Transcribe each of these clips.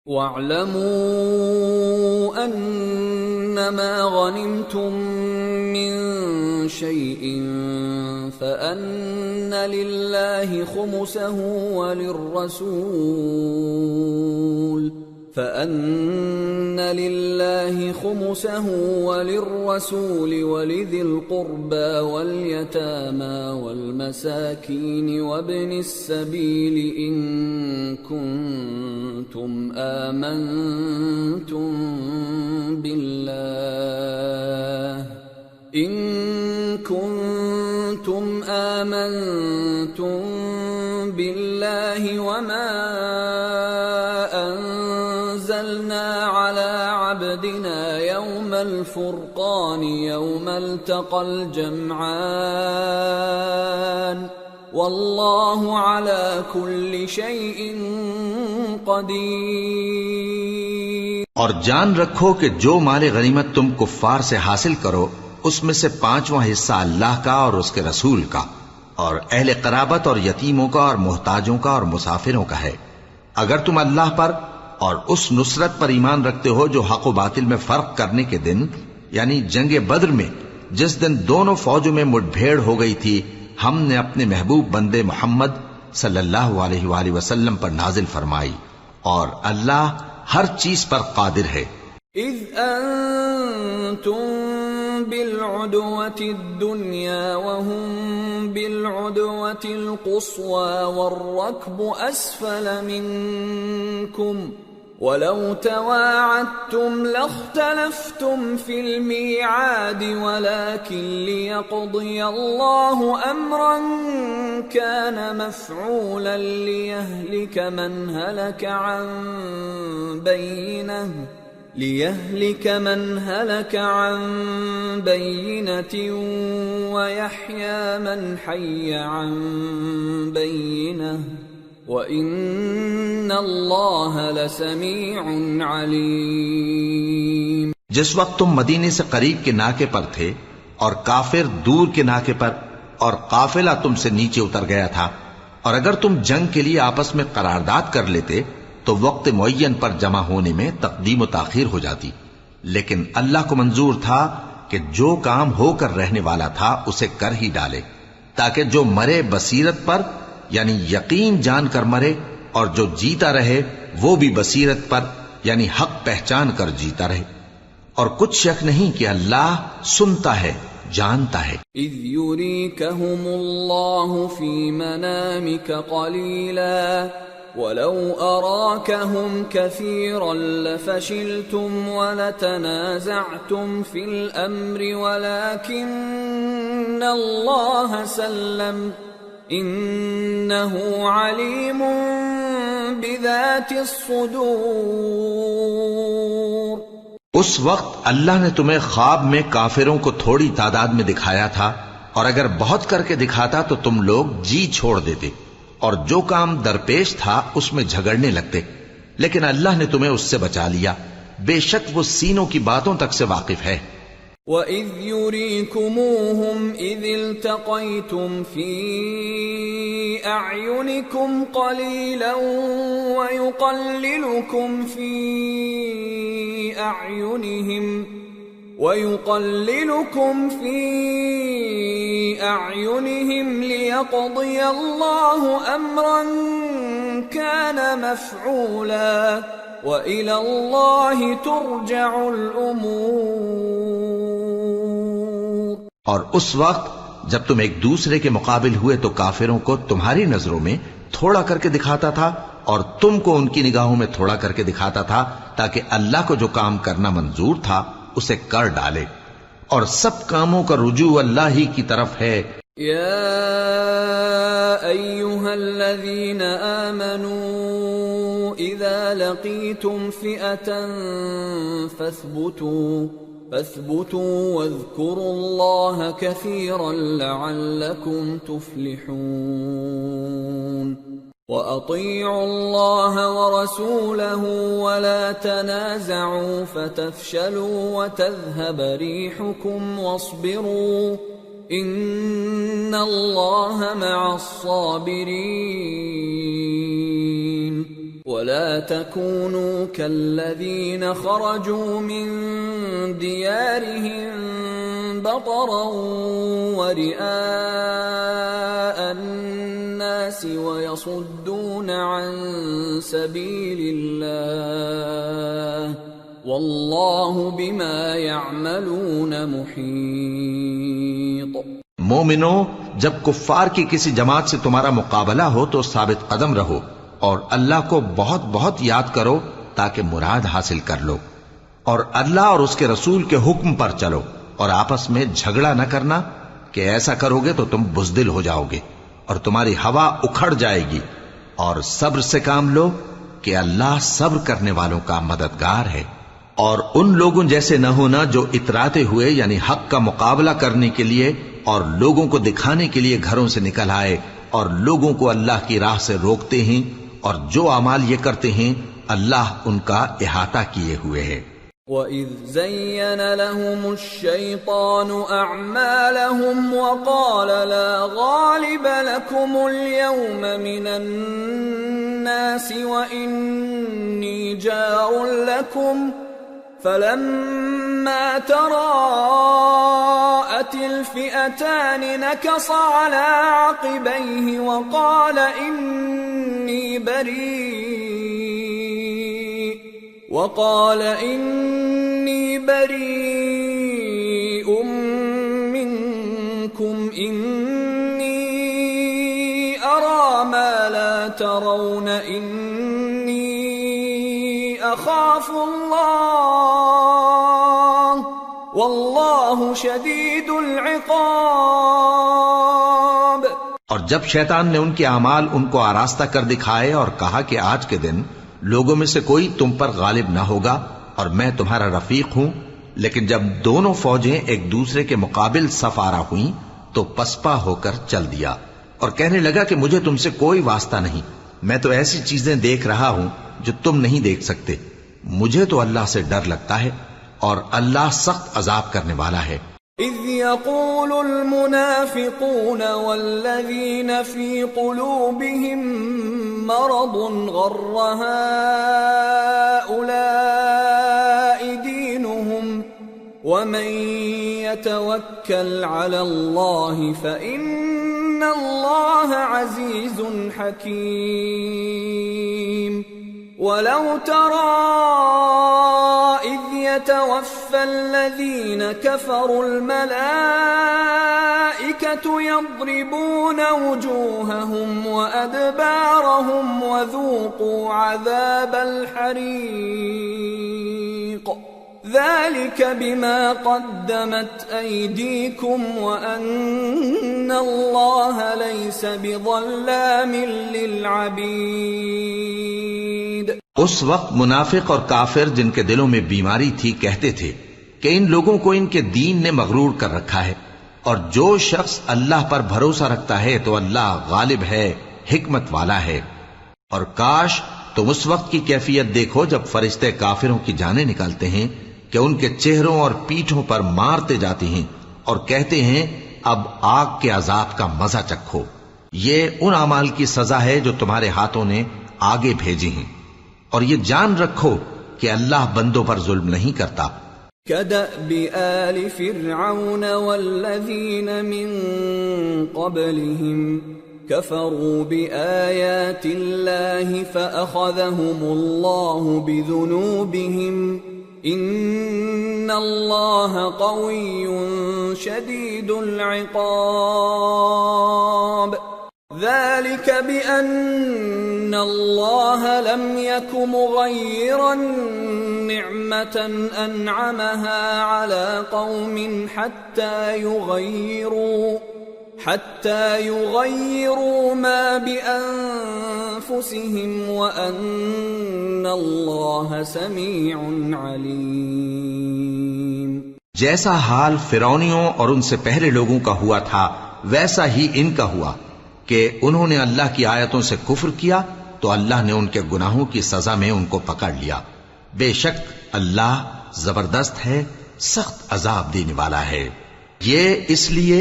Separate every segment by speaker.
Speaker 1: وَاعْلَمُوا أَنَّمَا غَنِمْتُم مِّن شَيْءٍ فَأَنَّ لِلَّهِ خُمُسَهُ وَلِلرَّسُولِ وَلِذِي الْقُرْبَى وَالْيَتَامَى وَالْمَسَاكِينِ وَابْنِ السَّبِيلِ إِن كُنتُمْ آمنتم بالله وما أنزلنا على عبدنا يوم الفرقان يوم التقى الجمعان والله على كل شيء قدیر۔
Speaker 2: اور جان رکھو کہ جو مال غنیمت تم کفار سے حاصل کرو اس میں سے 5واں حصہ اللہ کا اور اس کے رسول کا اور اہل قرابت اور یتیموں کا اور محتاجوں کا اور مسافروں کا ہے۔ اگر تم اللہ پر اور اس نصرت پر ایمان رکھتے ہو جو حق و باطل میں فرق کرنے کے دن یعنی جنگ بدر میں جس دن دونوں فوجوں میں مٹ بھیڑ ہو گئی تھی ہم نے اپنے محبوب بندے محمد صلی اللہ علیہ وآلہ وسلم پر نازل فرمائی اور اللہ ہر چیز پر قادر ہے۔
Speaker 1: اذ انتم بالعدوة الدنيا وهم بالعدوة القصوى والركب أسفل منكم ولو تواعدتم لاختلفتم في الميعاد ولكن ليقضي الله أمرا كان مفعولا ليهلك من هلك عن بينة ويحيى من حي عن بينة وَإِنَّ اللَّهَ لَسَمِيعٌ عَلِيمٌ۔
Speaker 2: جس وقت تم مدینے سے قریب کے ناکے پر تھے اور کافر دور کے ناکے پر اور قافلہ تم سے نیچے اتر گیا تھا اور اگر تم جنگ کے لیے آپس میں قرارداد کر لیتے تو وقت معین پر جمع ہونے میں تقدیم و تاخیر ہو جاتی، لیکن اللہ کو منظور تھا کہ جو کام ہو کر رہنے والا تھا اسے کر ہی ڈالے تاکہ جو مرے بصیرت پر یعنی یقین جان کر مرے اور جو جیتا رہے وہ بھی بصیرت پر یعنی حق پہچان کر جیتا رہے، اور کچھ شک نہیں کہ اللہ سنتا ہے جانتا ہے۔
Speaker 1: اذ یریکہم اللہ فی منامک قلیلا وَلَوْ أَرَاكَهُمْ كَثِيرًا لَفَشِلْتُمْ وَلَتَنَازَعْتُمْ فِي الْأَمْرِ وَلَكِنَّ اللَّهَ سَلَّمَ إِنَّهُ عَلِيمٌ بِذَاتِ الصُّدُورِ۔
Speaker 2: اس وقت اللہ نے تمہیں خواب میں کافروں کو تھوڑی تعداد میں دکھایا تھا، اور اگر بہت کر کے دکھاتا تو تم لوگ جی چھوڑ دیتے اور جو کام درپیش تھا اس میں جھگڑنے لگتے، لیکن اللہ نے تمہیں اس سے بچا لیا، بے شک وہ سینوں کی باتوں تک سے واقف ہے۔
Speaker 1: وَإِذْ يُرِيكُمُوهُمْ إِذِ الْتَقَيْتُمْ فِي أَعْيُنِكُمْ قَلِيلًا وَيُقَلِّلُكُمْ فِي أَعْيُنِهِمْ لِيَقْضِيَ اللَّهُ أَمْرًا كَانَ مَفْعُولًا وَإِلَى اللَّهِ تُرْجَعُ الْأُمُورُ۔
Speaker 2: اور اس وقت جب تم ایک دوسرے کے مقابل ہوئے تو کافروں کو تمہاری نظروں میں تھوڑا کر کے دکھاتا تھا اور تم کو ان کی نگاہوں میں تھوڑا کر کے دکھاتا تھا تاکہ اللہ کو جو کام کرنا منظور تھا اسے کر ڈالے، اور سب کاموں کا رجوع اللہ ہی کی طرف ہے۔
Speaker 1: یا ایھا الذین آمنوا اذا لقیتم فئة فاثبتوا واذکروا اللہ کثیرا لعلکم تفلحون۔ وَأَطِيعُوا اللَّهَ وَرَسُولَهُ وَلَا تَنَازَعُوا فَتَفْشَلُوا وَتَذْهَبَ رِيحُكُمْ وَاصْبِرُوا إِنَّ اللَّهَ مَعَ الصَّابِرِينَ۔ ولا تكونوا كالذين خرجوا من ديارهم بطرا ورئاء الناس ويصدون عن سبيل الله واللہ بما يعملون محیط۔
Speaker 2: مومنو، جب کفار کی کسی جماعت سے تمہارا مقابلہ ہو تو ثابت قدم رہو اور اللہ کو بہت بہت یاد کرو تاکہ مراد حاصل کر لو، اور اللہ اور اس کے رسول کے حکم پر چلو، اور آپس میں جھگڑا نہ کرنا کہ ایسا کرو گے تو تم بزدل ہو جاؤ گے اور تمہاری ہوا اکھڑ جائے گی، اور صبر سے کام لو کہ اللہ صبر کرنے والوں کا مددگار ہے۔ اور ان لوگوں جیسے نہ ہونا جو اتراتے ہوئے یعنی حق کا مقابلہ کرنے کے لیے اور لوگوں کو دکھانے کے لیے گھروں سے نکل آئے اور لوگوں کو اللہ کی راہ سے روکتے ہیں، اور جو اعمال یہ کرتے ہیں اللہ ان کا احاطہ کیے ہوئے ہے۔
Speaker 1: وَإِذْ زَيَّنَ لَهُمُ الشَّيْطَانُ أَعْمَالَهُمْ وَقَالَ لَا غَالِبَ لَكُمُ الْيَوْمَ مِنَ النَّاسِ وَإِنِّي جَارٌ لَكُمْ فَلَمَّا تَرَاءَتِ الْفِئَتَانِ نَكَصَ عَلَى عَقِبَيْهِ وَقَالَ إِنِّي بَرِيءٌ مِّنكُمْ إِنِّي أَرَى مَا لَا تَرَوْنَ إِنِّي أَخَافُ اللَّهَ وَاللَّهُ شَدِيدُ الْعِقَابِ۔
Speaker 2: اور جب شیطان نے ان کے اعمال ان کو آراستہ کر دکھائے اور کہا کہ آج کے دن لوگوں میں سے کوئی تم پر غالب نہ ہوگا اور میں تمہارا رفیق ہوں، لیکن جب دونوں فوجیں ایک دوسرے کے مقابل صف آرا ہوئیں تو پسپا ہو کر چل دیا اور کہنے لگا کہ مجھے تم سے کوئی واسطہ نہیں، میں تو ایسی چیزیں دیکھ رہا ہوں جو تم نہیں دیکھ سکتے، مجھے تو اللہ سے ڈر لگتا ہے اور اللہ سخت عذاب کرنے والا ہے۔
Speaker 1: اذ يقول المنافقون والذين في قلوبهم مرض غر هؤلاء دينهم ومن يتوكل على الله فإن الله عزيز حكيم۔ ولو ترى إذ يتوفى الذين كفروا الملائكة يضربون وجوههم وأدبارهم وذوقوا عذاب الحريق ذلك بما قدمت أيديكم وأن الله ليس بظلام للعبيد۔
Speaker 2: اس وقت منافق اور کافر جن کے دلوں میں بیماری تھی کہتے تھے کہ ان لوگوں کو ان کے دین نے مغرور کر رکھا ہے، اور جو شخص اللہ پر بھروسہ رکھتا ہے تو اللہ غالب ہے، حکمت والا ہے۔ اور کاش تم اس وقت کی کیفیت دیکھو جب فرشتے کافروں کی جانیں نکالتے ہیں کہ ان کے چہروں اور پیٹھوں پر مارتے جاتے ہیں اور کہتے ہیں اب آگ کے عذاب کا مزہ چکھو، یہ ان اعمال کی سزا ہے جو تمہارے ہاتھوں نے آگے بھیجی ہیں، اور یہ جان رکھو کہ اللہ بندوں پر ظلم نہیں کرتا۔
Speaker 1: كدأب آل فرعون والذين من قبلهم كفروا بآيات الله فأخذهم الله بذنوبهم إن الله قوي شديد العقاب۔ ذلك بأن الله لم يكن مغيرا نعمة أنعمها على قوم حتى يغيروا ما بأنفسهم وأن الله سميع عليم۔
Speaker 2: جیسا حال فرعونیوں اور ان سے پہلے لوگوں کا ہوا تھا ویسا ہی ان کا ہوا کہ انہوں نے اللہ کی آیتوں سے کفر کیا تو اللہ نے ان کے گناہوں کی سزا میں ان کو پکڑ لیا۔ بے شک اللہ زبردست ہے، سخت عذاب دینے والا ہے۔ یہ اس لیے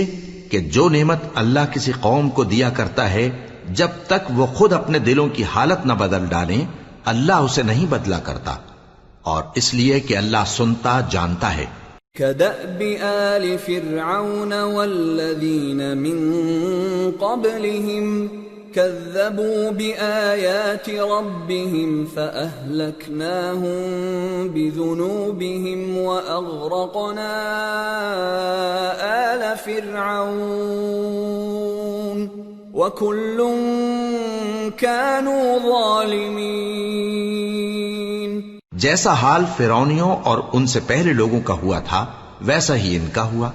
Speaker 2: کہ جو نعمت اللہ کسی قوم کو دیا کرتا ہے جب تک وہ خود اپنے دلوں کی حالت نہ بدل ڈالیں اللہ اسے نہیں بدلا کرتا، اور اس لیے کہ اللہ سنتا جانتا ہے۔
Speaker 1: كدأب آل فرعون والذين من قبلهم كذبوا بآيات ربهم فأهلكناهم بذنوبهم وأغرقنا آل فرعون وكل كانوا ظالمين۔
Speaker 2: جیسا حال فرعونیوں اور ان سے پہلے لوگوں کا ہوا تھا ویسا ہی ان کا ہوا۔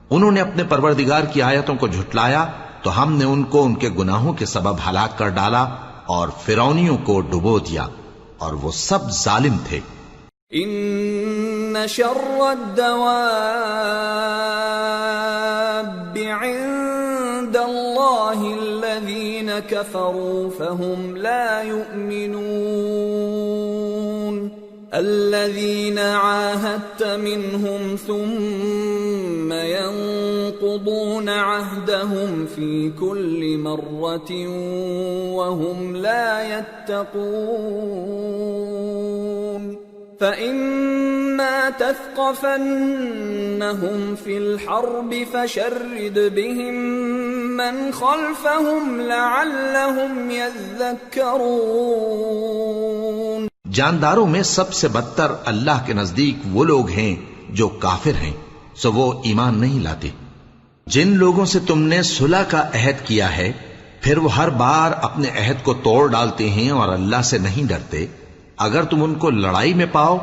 Speaker 2: انہوں نے اپنے پروردگار کی آیتوں کو جھٹلایا تو ہم نے ان کو ان کے گناہوں کے سبب ہلاک کر ڈالا اور فرعونیوں کو ڈبو دیا، اور وہ سب ظالم تھے۔
Speaker 1: ان شر الدواب عند اللہ الذین كفروا فهم لا يؤمنون الذين عاهدت منهم ثم ينقضون عهدهم في كل مرة وهم لا يتقون فإما تثقفنهم في الحرب فشرد بهم من خلفهم لعلهم يذكرون۔
Speaker 2: جانداروں میں سب سے بدتر اللہ کے نزدیک وہ لوگ ہیں جو کافر ہیں، سو وہ ایمان نہیں لاتے۔ جن لوگوں سے تم نے صلح کا عہد کیا ہے پھر وہ ہر بار اپنے عہد کو توڑ ڈالتے ہیں اور اللہ سے نہیں ڈرتے، اگر تم ان کو لڑائی میں پاؤ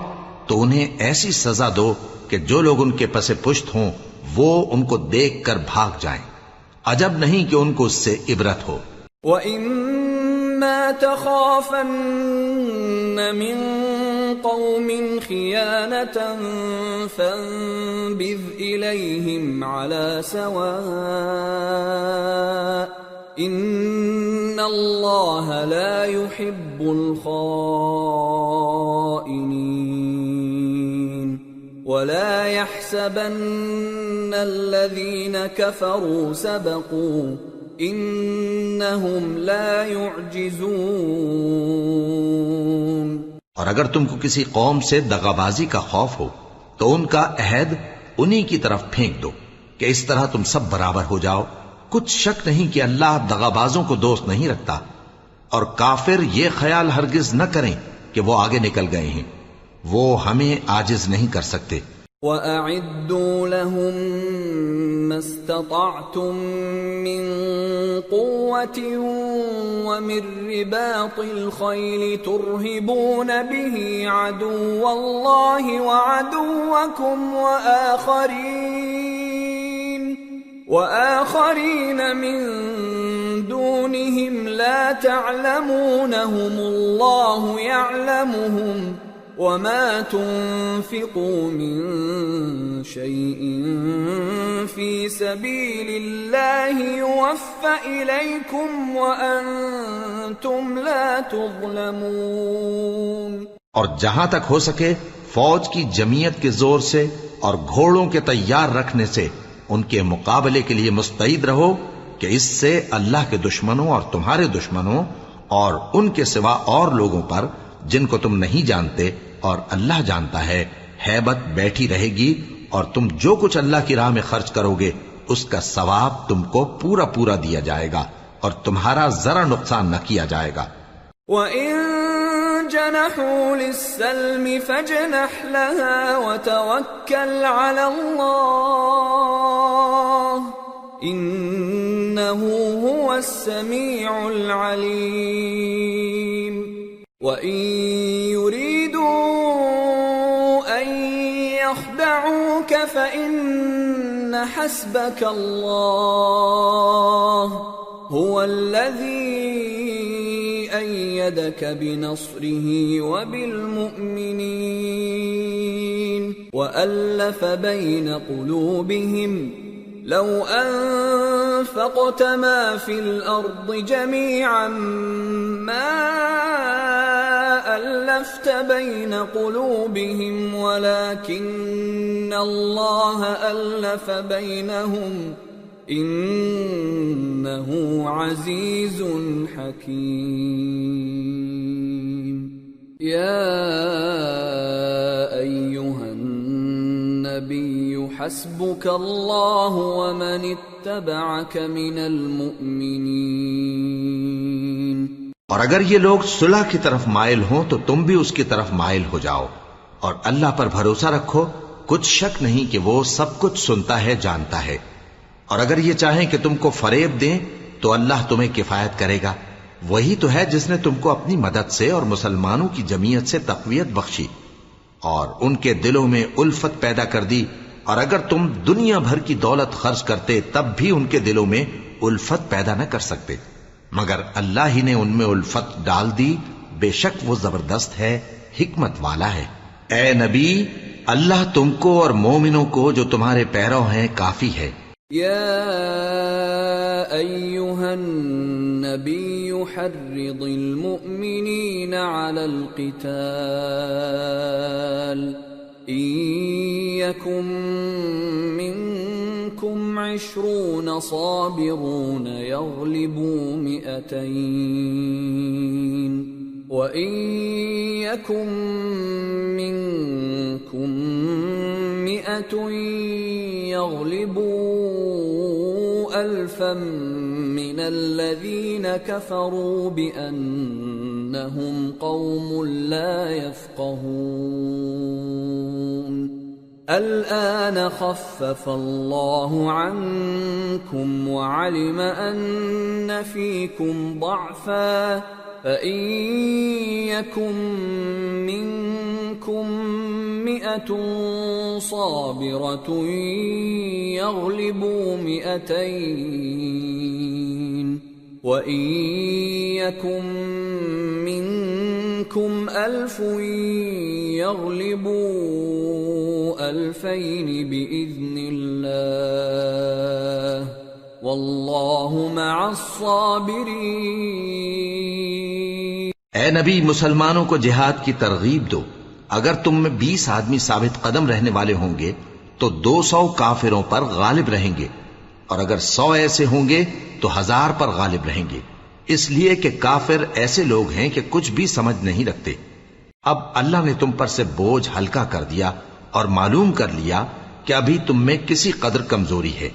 Speaker 2: تو انہیں ایسی سزا دو کہ جو لوگ ان کے پس پشت ہوں وہ ان کو دیکھ کر بھاگ جائیں، عجب نہیں کہ ان کو اس سے عبرت ہو۔
Speaker 1: وَإِمَّا تَخَافَنَّ مِن قَوْمٍ خِيَانَةً فَانبِذْ إِلَيْهِمْ عَلَى سَوَاءٍ إِنَّ اللَّهَ لَا يُحِبُّ الْخَائِنِينَ وَلَا يَحْسَبَنَّ الَّذِينَ كَفَرُوا سَبَقُوا إِنَّهُمْ لَا يُعْجِزُونَ۔
Speaker 2: اور اگر تم کو کسی قوم سے دغابازی کا خوف ہو تو ان کا عہد انہی کی طرف پھینک دو کہ اس طرح تم سب برابر ہو جاؤ۔ کچھ شک نہیں کہ اللہ دغابازوں کو دوست نہیں رکھتا، اور کافر یہ خیال ہرگز نہ کریں کہ وہ آگے نکل گئے ہیں، وہ ہمیں عاجز نہیں کر سکتے۔
Speaker 1: وَأَعِدُّوا لَهُم مَّا اسْتَطَعْتُم مِّن قُوَّةٍ وَمِن رِّبَاطِ الْخَيْلِ تُرْهِبُونَ بِهِ عَدُوَّ اللَّهِ وَعَدُوَّكُمْ وَآخَرِينَ مِن دُونِهِمْ لَا تَعْلَمُونَهُمُ اللَّهُ يَعْلَمُهُمْ وَمَا تُنفِقُوا مِن شَيْءٍ فِي سَبِيلِ اللَّهِ يُوَفَّ إِلَيْكُمْ وَأَنتُمْ لَا تُظْلَمُونَ۔
Speaker 2: اور جہاں تک ہو سکے فوج کی جمعیت کے زور سے اور گھوڑوں کے تیار رکھنے سے ان کے مقابلے کے لیے مستعد رہو کہ اس سے اللہ کے دشمنوں اور تمہارے دشمنوں اور ان کے سوا اور لوگوں پر جن کو تم نہیں جانتے اور اللہ جانتا ہے ہیبت بیٹھی رہے گی، اور تم جو کچھ اللہ کی راہ میں خرچ کرو گے اس کا ثواب تم کو پورا پورا دیا جائے گا اور تمہارا ذرا نقصان نہ کیا جائے گا۔
Speaker 1: وَإِن جَنَحُوا لِلسَّلْمِ فَاجْنَحْ لَهَا وَتَوَكَّلْ عَلَى اللَّهِ إِنَّهُ هُوَ السَّمِيعُ الْعَلِيمُ۔ وَإِن يُرِيدُوا أَن يَخْدَعُوكَ فَإِنَّ حَسْبَكَ اللَّهُ هُوَ الَّذِي أَيَّدَكَ بِنَصْرِهِ وَبِالْمُؤْمِنِينَ وَأَلَّفَ بَيْنَ قُلُوبِهِمْ لَوْ أَنفَقْتَ مَا فِي الْأَرْضِ جَمِيعًا مَا أَلَّفْتَ بَيْنَ قُلُوبِهِمْ وَلَكِنَّ اللَّهَ أَلَّفَ بَيْنَهُمْ إِنَّهُ عَزِيزٌ حَكِيمٌ۔ يا أيها النبي حسبك الله ومن اتبعك من المؤمنين.
Speaker 2: اور اگر یہ لوگ صلح کی طرف مائل ہوں تو تم بھی اس کی طرف مائل ہو جاؤ، اور اللہ پر بھروسہ رکھو، کچھ شک نہیں کہ وہ سب کچھ سنتا ہے، جانتا ہے. اور اگر یہ چاہیں کہ تم کو فریب دیں تو اللہ تمہیں کفایت کرے گا. وہی تو ہے جس نے تم کو اپنی مدد سے اور مسلمانوں کی جمعیت سے تقویت بخشی اور ان کے دلوں میں الفت پیدا کر دی. اور اگر تم دنیا بھر کی دولت خرچ کرتے تب بھی ان کے دلوں میں الفت پیدا نہ کر سکتے، مگر اللہ ہی نے ان میں الفت ڈال دی. بے شک وہ زبردست ہے، حکمت والا ہے. اے نبی، اللہ تم کو اور مومنوں کو جو تمہارے پیرو ہیں کافی ہے.
Speaker 1: يا أيها النبي حرض المؤمنين على القتال إن يكن منكم 20 صابرون يغلبوا 200 وَإِن يَكُن مِّنكُم 100 يَغْلِبُوا 1000 مِّنَ الَّذِينَ كَفَرُوا بِأَنَّهُمْ قَوْمٌ لَّا يَفْقَهُونَ. الآن خفف الله عنكم وعلم أن فيكم ضعفا فإن يكن منكم 100 صابرة يغلبوا 200 وإن يكن منكم 1000 يغلبوا 2000 بإذن الله واللہ مع الصابرین.
Speaker 2: اے نبی، مسلمانوں کو جہاد کی ترغیب دو. اگر تم میں 20 آدمی ثابت قدم رہنے والے ہوں گے تو 200 کافروں پر غالب رہیں گے، اور اگر 100 ایسے ہوں گے تو 1000 پر غالب رہیں گے، اس لیے کہ کافر ایسے لوگ ہیں کہ کچھ بھی سمجھ نہیں رکھتے. اب اللہ نے تم پر سے بوجھ ہلکا کر دیا اور معلوم کر لیا کہ ابھی تم میں کسی قدر کمزوری ہے.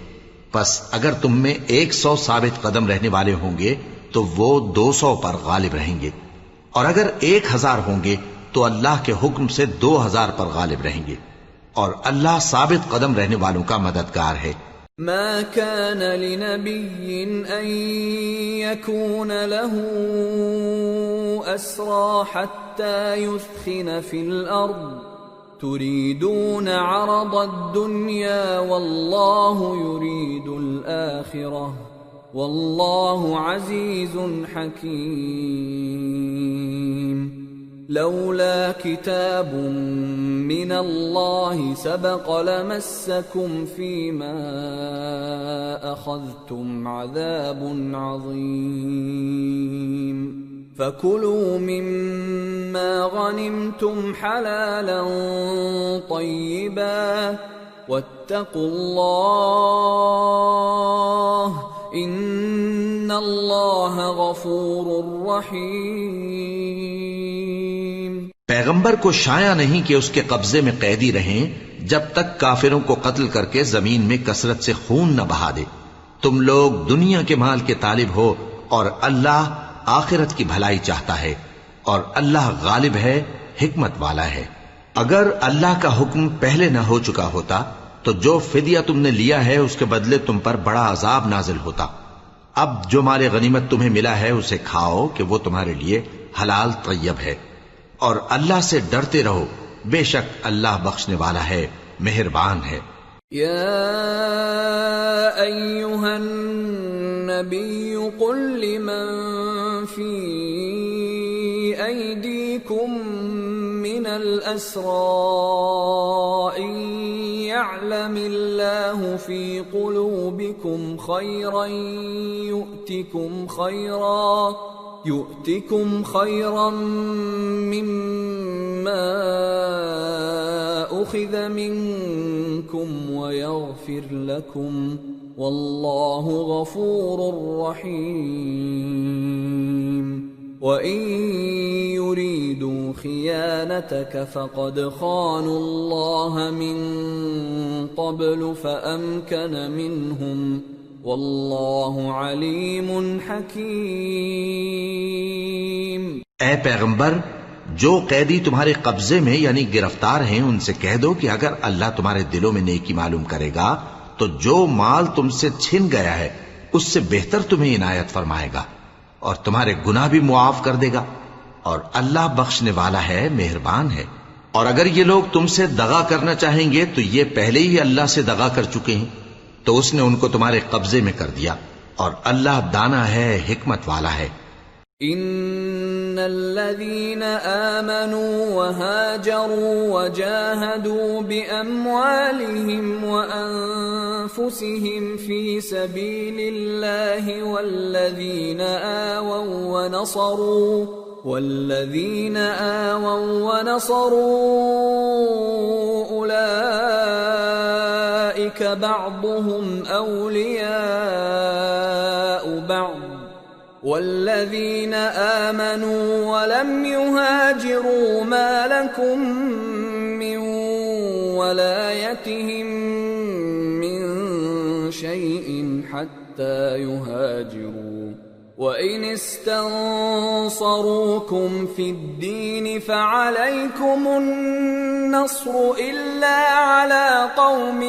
Speaker 2: پس اگر تم میں 100 ثابت قدم رہنے والے ہوں گے تو وہ 200 پر غالب رہیں گے، اور اگر 1000 ہوں گے تو اللہ کے حکم سے 2000 پر غالب رہیں گے، اور اللہ ثابت قدم رہنے والوں کا مددگار ہے.
Speaker 1: ما كان لنبي أن يكون له أسرى حتى يثخن في الأرض تريدون عرض الدنيا والله يريد الآخرة والله عزيز حكيم. لولا كتاب من الله سبق لمسكم فيما أخذتم عذاب عظيم. فكلوا مما غنمتم حلالا طيبا واتقوا الله ان اللہ غفور رحیم.
Speaker 2: پیغمبر کو شایع نہیں کہ اس کے قبضے میں قیدی رہیں جب تک کافروں کو قتل کر کے زمین میں کثرت سے خون نہ بہا دے. تم لوگ دنیا کے مال کے طالب ہو اور اللہ آخرت کی بھلائی چاہتا ہے، اور اللہ غالب ہے، حکمت والا ہے. اگر اللہ کا حکم پہلے نہ ہو چکا ہوتا تو جو فدیہ تم نے لیا ہے اس کے بدلے تم پر بڑا عذاب نازل ہوتا. اب جو مال غنیمت تمہیں ملا ہے اسے کھاؤ کہ وہ تمہارے لیے حلال طیب ہے، اور اللہ سے ڈرتے رہو، بے شک اللہ بخشنے والا ہے، مہربان ہے.
Speaker 1: یا ایھا النبی قل لمن فی ایدیکم من الاسراء ان يعلم الله في قلوبكم خيرا يؤتكم خيرا مما أخذ منكم ويغفر لكم والله غفور رحيم. وَإِن يُرِيدُوا خِيَانَتَكَ فَقَدْ خَانُوا اللَّهَ مِن قَبْلُ فَأَمْكَنَ مِنْهُمْ وَاللَّهُ عَلِيمٌ حَكِيمٌ۔
Speaker 2: اے پیغمبر، جو قیدی تمہارے قبضے میں یعنی گرفتار ہیں ان سے کہہ دو کہ اگر اللہ تمہارے دلوں میں نیکی معلوم کرے گا تو جو مال تم سے چھن گیا ہے اس سے بہتر تمہیں عنایت فرمائے گا اور تمہارے گناہ بھی معاف کر دے گا، اور اللہ بخشنے والا ہے، مہربان ہے۔ اور اگر یہ لوگ تم سے دغا کرنا چاہیں گے تو یہ پہلے ہی اللہ سے دغا کر چکے ہیں، تو اس نے ان کو تمہارے قبضے میں کر دیا، اور اللہ دانا ہے، حکمت والا ہے۔
Speaker 1: ان الذين آمنوا وهاجروا وجاهدوا بأموالهم وأنفسهم في سبيل الله والذين آووا ونصروا أولئك بعضهم أولياء بعض والذين آمنوا ولم يهاجروا ما لكم من ولايتهم من شيء حتى يهاجروا وإن استنصروكم في الدين فعليكم النصر إلا على قوم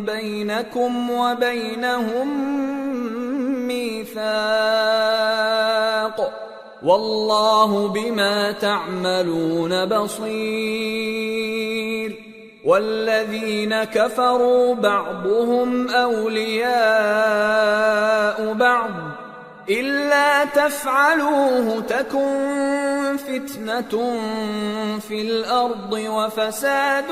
Speaker 1: بينكم وبينهم ميثاق والله بما تعملون بصير والذين كفروا بعضهم أولياء بعض إلا تفعلوه تكن فتنة في الأرض وفساد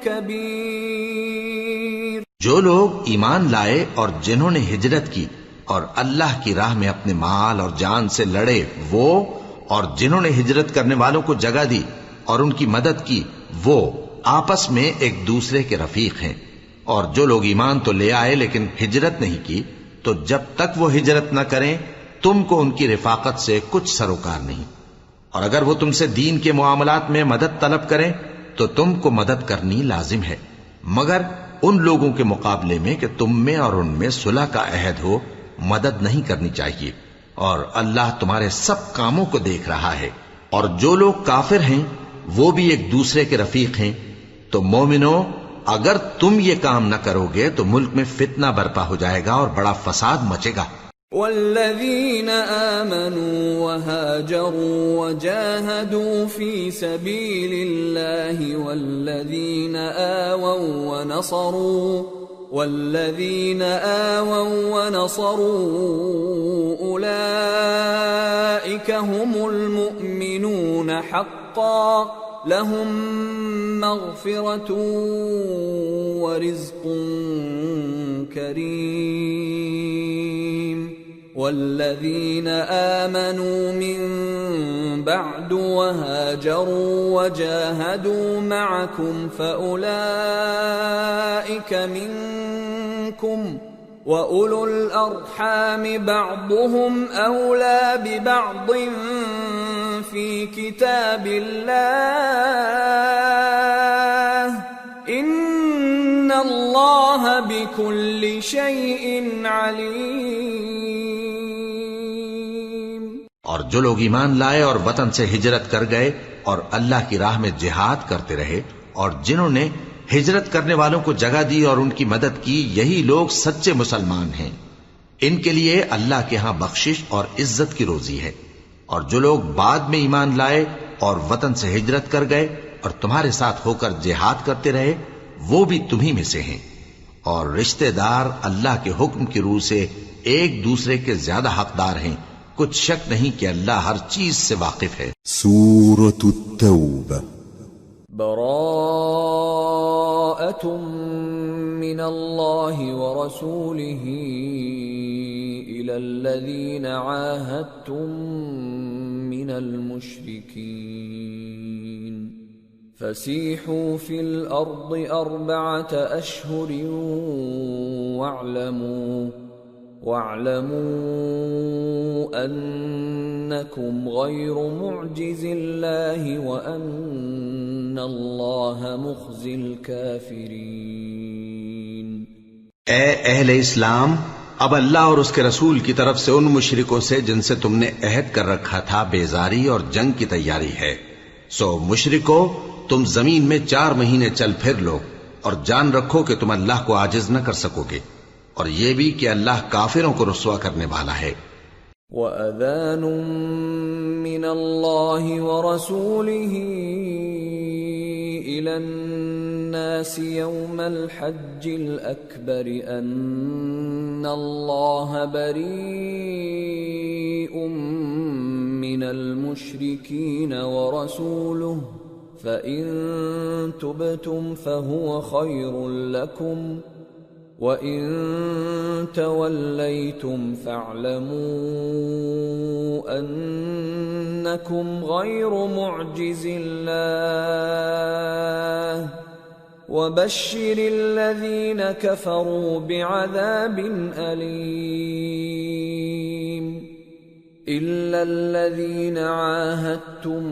Speaker 1: كبير۔
Speaker 2: جو لوگ ایمان لائے اور جنہوں نے ہجرت کی اور اللہ کی راہ میں اپنے مال اور جان سے لڑے وہ، اور جنہوں نے ہجرت کرنے والوں کو جگہ دی اور ان کی مدد کی وہ آپس میں ایک دوسرے کے رفیق ہیں۔ اور جو لوگ ایمان تو لے آئے لیکن ہجرت نہیں کی تو جب تک وہ ہجرت نہ کریں تم کو ان کی رفاقت سے کچھ سروکار نہیں، اور اگر وہ تم سے دین کے معاملات میں مدد طلب کریں تو تم کو مدد کرنی لازم ہے، مگر ان لوگوں کے مقابلے میں کہ تم میں اور ان میں صلح کا عہد ہو مدد نہیں کرنی چاہیے، اور اللہ تمہارے سب کاموں کو دیکھ رہا ہے۔ اور جو لوگ کافر ہیں وہ بھی ایک دوسرے کے رفیق ہیں۔ تو مومنو، اگر تم یہ کام نہ کرو گے تو ملک میں فتنہ برپا ہو جائے گا اور بڑا فساد مچے گا۔
Speaker 1: والذين آمنوا وهاجروا وجاهدوا في سبيل الله والذين آووا ونصروا أولئك هم المؤمنون حقا لهم مغفرة ورزق كريم۔ والذين آمنوا من بعد وهاجروا وجاهدوا معكم فأولئك منكم وأولو الأرحام بعضهم أولى ببعض في كتاب الله إن الله بكل شيء عليم۔
Speaker 2: اور جو لوگ ایمان لائے اور وطن سے ہجرت کر گئے اور اللہ کی راہ میں جہاد کرتے رہے اور جنہوں نے ہجرت کرنے والوں کو جگہ دی اور ان کی مدد کی، یہی لوگ سچے مسلمان ہیں، ان کے لیے اللہ کے ہاں بخشش اور عزت کی روزی ہے۔ اور جو لوگ بعد میں ایمان لائے اور وطن سے ہجرت کر گئے اور تمہارے ساتھ ہو کر جہاد کرتے رہے وہ بھی تمہیں میں سے ہیں، اور رشتہ دار اللہ کے حکم کی روح سے ایک دوسرے کے زیادہ حقدار ہیں، کچھ شک نہیں کہ اللہ ہر چیز سے واقف ہے۔
Speaker 3: سورة التوبة۔
Speaker 1: براءة من الله ورسوله إلى الذين عاهدتم من المشركين فسيحوا في الأرض 4 أشهر وَاعْلَمُوا أَنَّكُمْ غَيْرُ مُعْجِزِ اللَّهِ وَأَنَّ اللَّهَ مُخْزِي الْكَافِرِينَ۔
Speaker 2: اے اہل اسلام، اب اللہ اور اس کے رسول کی طرف سے ان مشرکوں سے جن سے تم نے عہد کر رکھا تھا بیزاری اور جنگ کی تیاری ہے۔ سو مشرکو، تم زمین میں 4 مہینے چل پھر لو اور جان رکھو کہ تم اللہ کو عاجز نہ کر سکو گے، اور یہ بھی کہ اللہ کافروں کو رسوا کرنے والا ہے۔
Speaker 1: وَأَذَانٌ مِّنَ اللَّهِ وَرَسُولِهِ إِلَى النَّاسِ يَوْمَ الْحَجِّ الْأَكْبَرِ أَنَّ اللَّهَ بَرِيءٌ مِّنَ الْمُشْرِكِينَ وَرَسُولُهُ فَإِن تُبْتُمْ فَهُوَ خَيْرٌ لَّكُمْ وَإِن تَوَلَّيْتُمْ فَاعْلَمُوا أَنَّكُمْ غَيْرُ مُعْجِزِ اللَّهِ وَبَشِّرِ الَّذِينَ كَفَرُوا بِعَذَابٍ أَلِيمٍ إِلَّا الَّذِينَ عَاهَدتُّم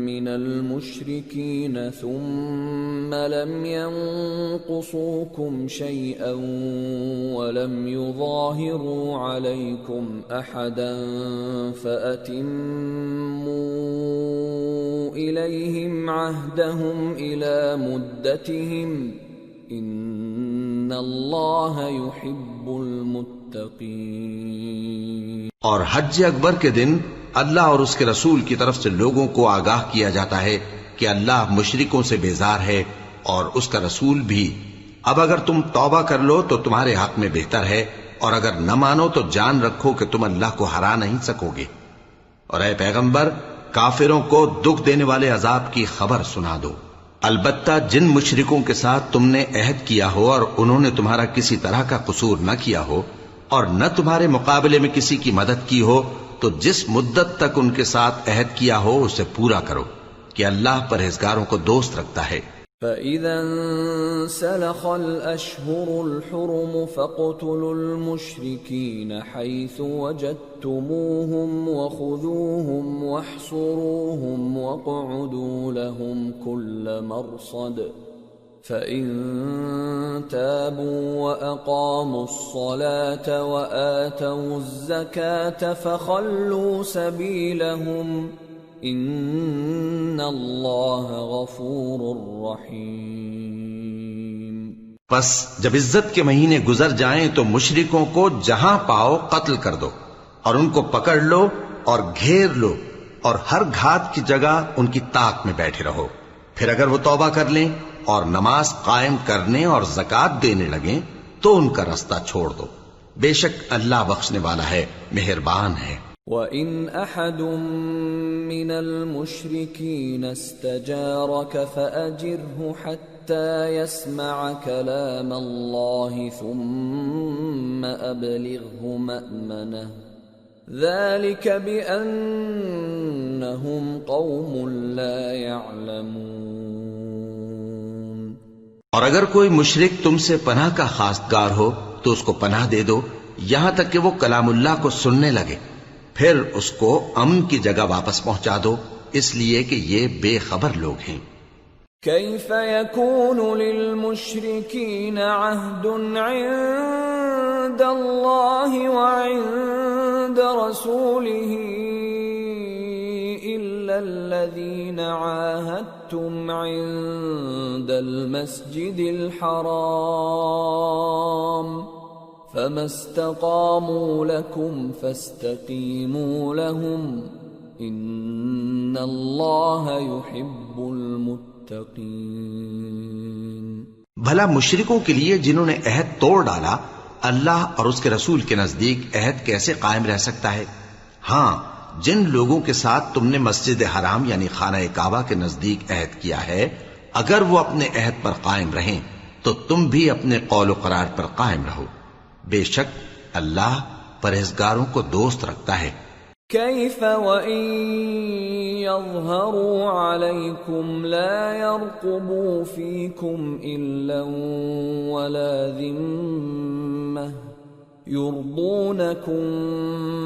Speaker 1: مِّنَ الْمُشْرِكِينَ ثُمَّ لَمْ يَنقُصُوكُمْ شَيْئًا وَلَمْ يُظَاهِرُوا عَلَيْكُمْ أَحَدًا فَأَتِمُّوا إِلَيْهِمْ عَهْدَهُمْ إِلَى مُدَّتِهِمْ إِنَّ اللَّهَ يُحِبُّ الْمُتَّقِينَ۔
Speaker 2: اور حج اکبر کے دن اللہ اور اس کے رسول کی طرف سے لوگوں کو آگاہ کیا جاتا ہے کہ اللہ مشرکوں سے بیزار ہے اور اس کا رسول بھی۔ اب اگر تم توبہ کر لو تو تمہارے حق میں بہتر ہے، اور اگر نہ مانو تو جان رکھو کہ تم اللہ کو ہرا نہیں سکو گے۔ اور اے پیغمبر، کافروں کو دکھ دینے والے عذاب کی خبر سنا دو۔ البتہ جن مشرکوں کے ساتھ تم نے عہد کیا ہو اور انہوں نے تمہارا کسی طرح کا قصور نہ کیا ہو اور نہ تمہارے مقابلے میں کسی کی مدد کی ہو، تو جس مدت تک ان کے ساتھ عہد کیا ہو اسے پورا کرو، کہ اللہ پرہیزگاروں کو دوست رکھتا ہے۔
Speaker 1: فَإِذَا انسَلَخَ الْأَشْهُرُ الْحُرُمُ فَاقْتُلُوا الْمُشْرِكِينَ حَيْثُ وَجَدتُّمُوهُمْ وَخُذُوهُمْ وَاحْصُرُوهُمْ وَاقْعُدُوا لَهُمْ كُلَّ مَرْصَدٍ فَإِن تَابُوا وَأَقَامُوا الصَّلَاةَ وَآتَوُا الزَّكَاةَ فَخَلُّوا سَبِيلَهُمْ إِنَّ اللَّهَ غَفُورٌ رَّحِيمٌ۔
Speaker 2: پس جب عزت کے مہینے گزر جائیں تو مشرکوں کو جہاں پاؤ قتل کر دو، اور ان کو پکڑ لو اور گھیر لو، اور ہر گھات کی جگہ ان کی طاق میں بیٹھے رہو۔ پھر اگر وہ توبہ کر لیں اور نماز قائم کرنے اور زکوٰۃ دینے لگیں تو ان کا رستہ چھوڑ دو، بے شک اللہ بخشنے والا ہے، مہربان ہے۔
Speaker 1: وَإِنْ أَحَدٌ مِّنَ الْمُشْرِكِينَ اسْتَجَارَكَ فَأَجِرْهُ حَتَّى يَسْمَعَ كَلَامَ اللَّهِ ثُمَّ أَبْلِغْهُ مَأْمَنَهُ ذَلِكَ بِأَنَّهُمْ قَوْمٌ لَا يَعْلَمُونَ۔
Speaker 2: اور اگر کوئی مشرک تم سے پناہ کا خواستگار ہو تو اس کو پناہ دے دو یہاں تک کہ وہ کلام اللہ کو سننے لگے، پھر اس کو امن کی جگہ واپس پہنچا دو، اس لیے کہ یہ بے خبر لوگ ہیں۔
Speaker 1: كيف يكون للمشركين عهد عند الله وعند رسوله إلا الذين عاهدتم عند المسجد الحرام فما استقاموا لكم فاستقيموا لهم إن الله يحب المتقين۔
Speaker 2: بھلا مشرکوں کے لیے جنہوں نے عہد توڑ ڈالا اللہ اور اس کے رسول کے نزدیک عہد کیسے قائم رہ سکتا ہے؟ ہاں، جن لوگوں کے ساتھ تم نے مسجد حرام یعنی خانہ کعبہ کے نزدیک عہد کیا ہے، اگر وہ اپنے عہد پر قائم رہیں تو تم بھی اپنے قول و قرار پر قائم رہو، بے شک اللہ پرہیزگاروں کو دوست رکھتا ہے۔
Speaker 1: كيف وإن يظهروا عليكم لا يرقبوا فيكم إلا ولا ذمة يرضونكم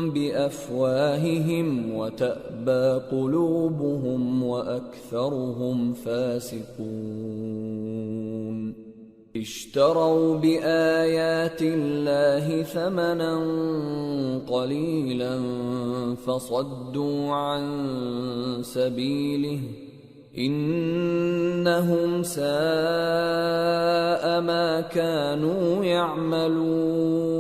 Speaker 1: بأفواههم وتأبى قلوبهم وأكثرهم فاسقون اشتروا بآيات الله ثمنا قليلا فصدوا عن سبيله انہم ساء ما كانوا يعملون۔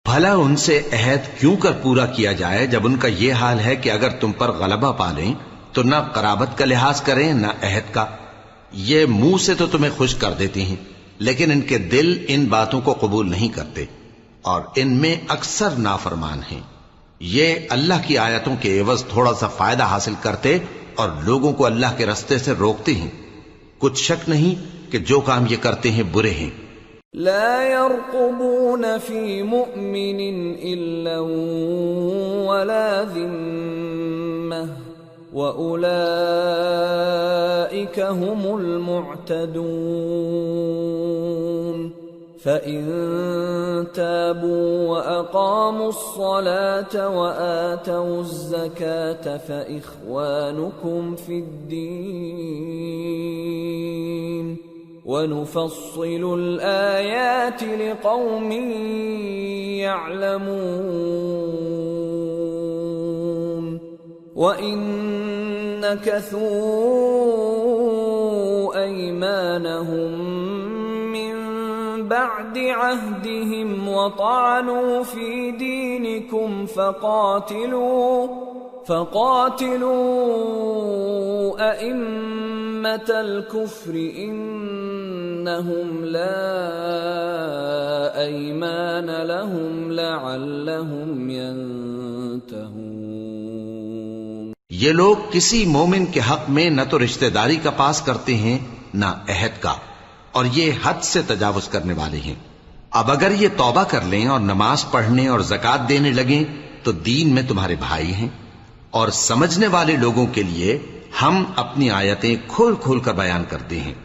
Speaker 2: بھلا ان سے عہد کیوں کر پورا کیا جائے جب ان کا یہ حال ہے کہ اگر تم پر غلبہ پالیں تو نہ قرابت کا لحاظ کریں نہ عہد کا۔ یہ منہ سے تو تمہیں خوش کر دیتی ہیں لیکن ان کے دل ان باتوں کو قبول نہیں کرتے اور ان میں اکثر نافرمان ہیں۔ یہ اللہ کی آیتوں کے عوض تھوڑا سا فائدہ حاصل کرتے اور لوگوں کو اللہ کے رستے سے روکتے ہیں۔ کچھ شک نہیں کہ جو کام یہ کرتے ہیں برے ہیں۔
Speaker 1: لا يرقبون في مؤمن إلا ولا ذمة وأولئك هم المعتدون فإن تابوا وأقاموا الصلاة وآتوا الزكاة فإخوانكم في الدين وَنُفَصِّلُ الْآيَاتِ لِقَوْمٍ يَعْلَمُونَ وَإِن نَكَثُوا أَيْمَانَهُم مِّن بَعْدِ عَهْدِهِمْ وَطَعَنُوا فِي دِينِكُمْ فَقَاتِلُوا أَئِمَّةَ الْكُفْرِ إِنَّهُمْ لَا أَيْمَانَ لَهُمْ لَعَلَّهُمْ يَنْتَهُونَ۔
Speaker 2: یہ لوگ کسی مومن کے حق میں نہ تو رشتہ داری کا پاس کرتے ہیں نہ عہد کا، اور یہ حد سے تجاوز کرنے والے ہیں۔ اب اگر یہ توبہ کر لیں اور نماز پڑھنے اور زکوٰۃ دینے لگیں تو دین میں تمہارے بھائی ہیں، اور سمجھنے والے لوگوں کے لیے ہم اپنی آیتیں کھول کھول کر بیان کرتے ہیں۔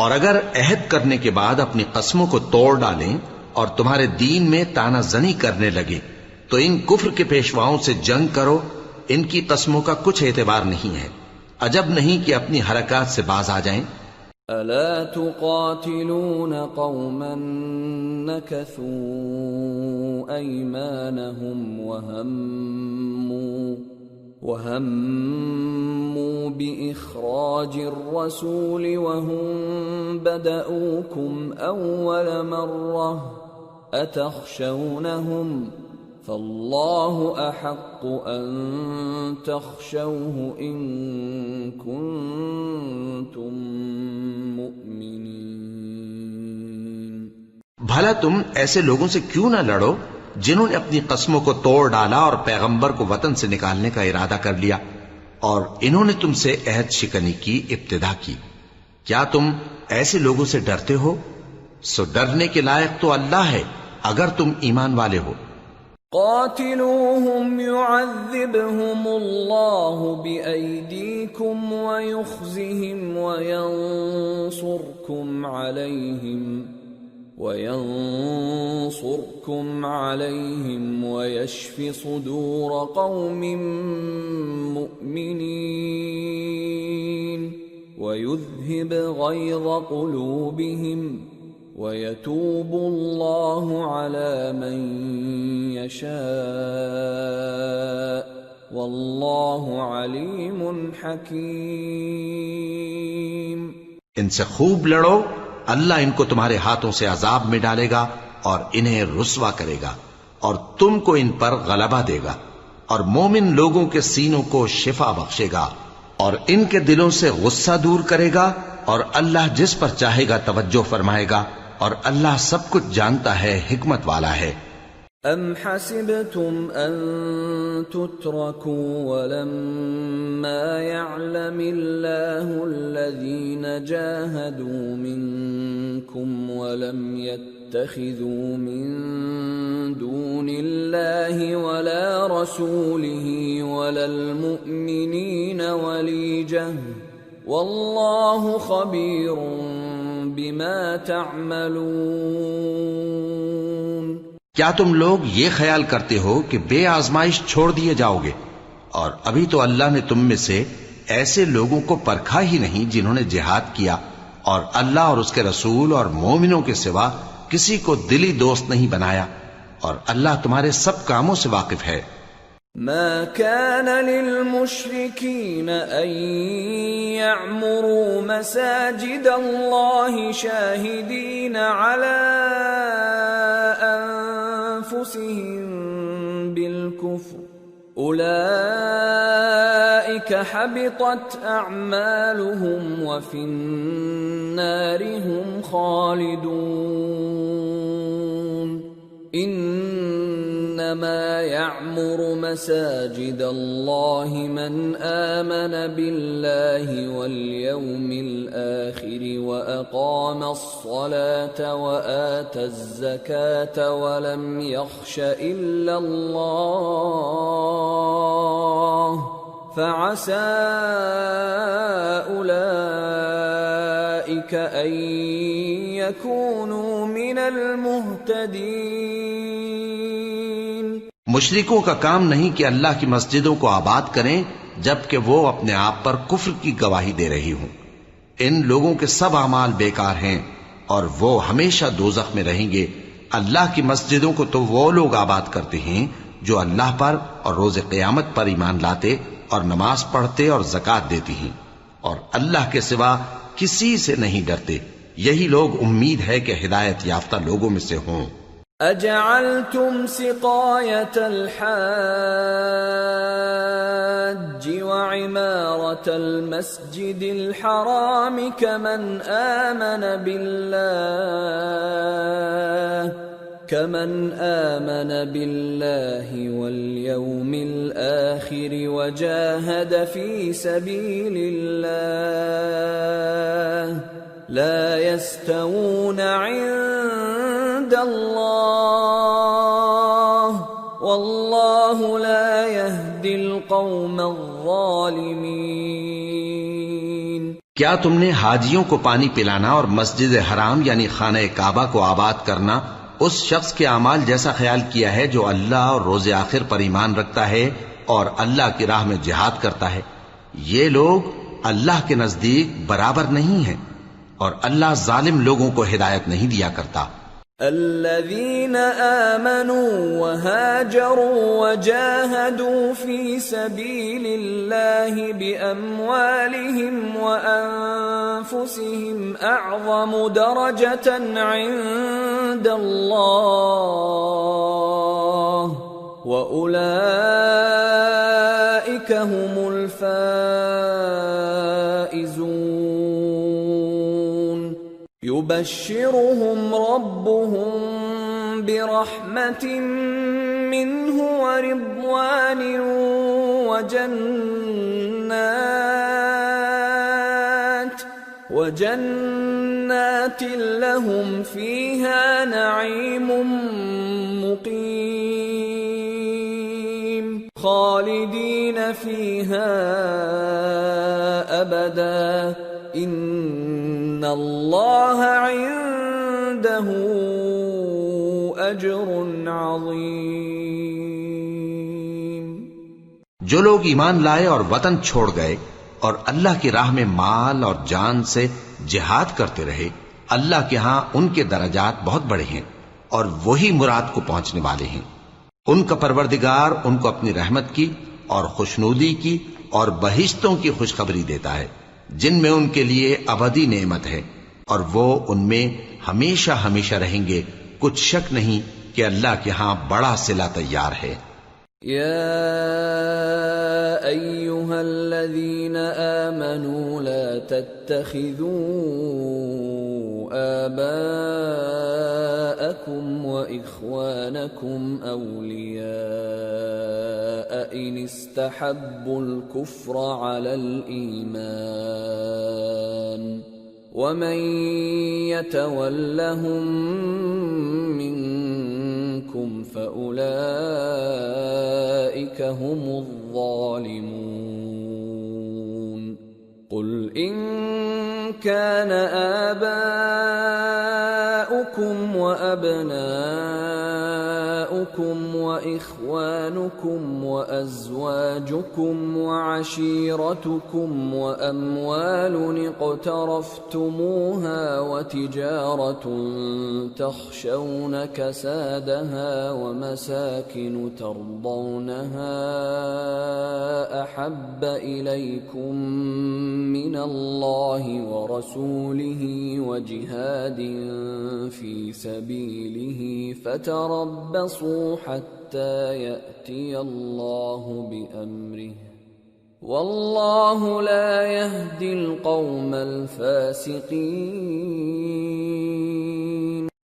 Speaker 2: اور اگر عہد کرنے کے بعد اپنی قسموں کو توڑ ڈالیں اور تمہارے دین میں تانا زنی کرنے لگے تو ان کفر کے پیشواؤں سے جنگ کرو، ان کی قسموں کا کچھ اعتبار نہیں ہے، عجب نہیں کہ اپنی حرکات سے باز آ جائیں۔
Speaker 1: ألا تقاتلون قوما نكثوا أيمانهم وهموا بإخراج الرسول وهم بدأوكم أول مرة أتخشونهم فالله أحق أن تخشوه إن كنتم مؤمنين۔
Speaker 2: بھلا تم ایسے لوگوں سے کیوں نہ لڑو جنہوں نے اپنی قسموں کو توڑ ڈالا اور پیغمبر کو وطن سے نکالنے کا ارادہ کر لیا، اور انہوں نے تم سے عہد شکنی کی ابتدا کی۔ کیا تم ایسے لوگوں سے ڈرتے ہو؟ سو ڈرنے کے لائق تو اللہ ہے اگر تم ایمان والے ہو۔
Speaker 1: قاتلوهم يعذبهم الله بأيديكم ويخزهم وينصركم عليهم ويشف صدور قوم مؤمنين ويذهب غيظ قلوبهم ويتوب الله على من يشاء والله عليم حكيم۔
Speaker 2: ان سے خوب لڑو، اللہ ان کو تمہارے ہاتھوں سے عذاب میں ڈالے گا اور انہیں رسوا کرے گا، اور تم کو ان پر غلبہ دے گا، اور مومن لوگوں کے سینوں کو شفا بخشے گا، اور ان کے دلوں سے غصہ دور کرے گا، اور اللہ جس پر چاہے گا توجہ فرمائے گا، اور اللہ سب کچھ جانتا ہے، حکمت والا ہے۔
Speaker 1: ام حسبتم ان تتركوا ولما يعلم الله الذين جاهدوا منكم ولم يتخذوا من دون الله ولا رسوله ولا المؤمنين وليجة والله خبير بما تعملون۔
Speaker 2: کیا تم لوگ یہ خیال کرتے ہو کہ بے آزمائش چھوڑ دیے جاؤ گے؟ اور ابھی تو اللہ نے تم میں سے ایسے لوگوں کو پرکھا ہی نہیں جنہوں نے جہاد کیا، اور اللہ اور اس کے رسول اور مومنوں کے سوا کسی کو دلی دوست نہیں بنایا، اور اللہ تمہارے سب کاموں سے واقف ہے۔
Speaker 1: ما كان للمشركين أن يعمروا مساجد الله شاهدين على أنفسهم بالكفر أولئك حبطت أعمالهم وفي النار هم خالدون انما يعمر مساجد الله من آمن بالله واليوم الآخر وأقام الصلاة وآتى الزكاة ولم يخش إلا الله فعسى أولئك أن يكونوا من المهتدين۔
Speaker 2: مشرکوں کا کام نہیں کہ اللہ کی مسجدوں کو آباد کریں جبکہ وہ اپنے آپ پر کفر کی گواہی دے رہی ہوں۔ ان لوگوں کے سب اعمال بیکار ہیں اور وہ ہمیشہ دوزخ میں رہیں گے۔ اللہ کی مسجدوں کو تو وہ لوگ آباد کرتے ہیں جو اللہ پر اور روز قیامت پر ایمان لاتے اور نماز پڑھتے اور زکوٰۃ دیتی ہیں، اور اللہ کے سوا کسی سے نہیں ڈرتے۔ یہی لوگ امید ہے کہ ہدایت یافتہ لوگوں میں سے ہوں۔
Speaker 1: اجعلتم سقاية الحاج وعمارة المسجد الحرام كمن آمن بالله واليوم الآخر وجاهد في سبيل الله لا يستوون عند الله والله لا يهدي القوم الظالمين۔
Speaker 2: کیا تم نے حاجیوں کو پانی پلانا اور مسجد حرام یعنی خانہ کعبہ کو آباد کرنا اس شخص کے اعمال جیسا خیال کیا ہے جو اللہ اور روز آخر پر ایمان رکھتا ہے اور اللہ کی راہ میں جہاد کرتا ہے؟ یہ لوگ اللہ کے نزدیک برابر نہیں ہیں، اور اللہ ظالم لوگوں کو ہدایت نہیں دیا کرتا۔
Speaker 1: الذين آمنوا وهاجروا وجاهدوا في سبيل الله بأموالهم وأنفسهم أعظم درجة عند الله وأولئك هم الفائزون۔ يبشرهم ربهم برحمة منه ورضوان وجنات لهم فيها نعيم مقيم خالدين فيها أبدا ان اللہ عنده اجر عظیم۔
Speaker 2: جو لوگ ایمان لائے اور وطن چھوڑ گئے اور اللہ کی راہ میں مال اور جان سے جہاد کرتے رہے، اللہ کے ہاں ان کے درجات بہت بڑے ہیں اور وہی مراد کو پہنچنے والے ہیں۔ ان کا پروردگار ان کو اپنی رحمت کی اور خوشنودی کی اور بہشتوں کی خوشخبری دیتا ہے جن میں ان کے لیے ابدی نعمت ہے، اور وہ ان میں ہمیشہ ہمیشہ رہیں گے۔ کچھ شک نہیں کہ اللہ کے ہاں بڑا صلہ تیار ہے۔
Speaker 1: یا ایھا الذین آمنوا لا تتخذوا آباءکم وإخوانکم اولیاء ان استحبوا الكفر على الإيمان ومن يتولهم منكم فأولئك هم الظالمون۔ قل إن كان آباؤكم وأبناؤكم أبناؤكم وإخوانكم وأزواجكم وعشيرتكم وأموال اقترفتموها وتجارة تخشون كسادها ومساكن ترضونها أحب إليكم من الله ورسوله وجهاد في سبيله فتربصوا حتى يأتي الله بأمره والله لا يهدي القوم الفاسقين۔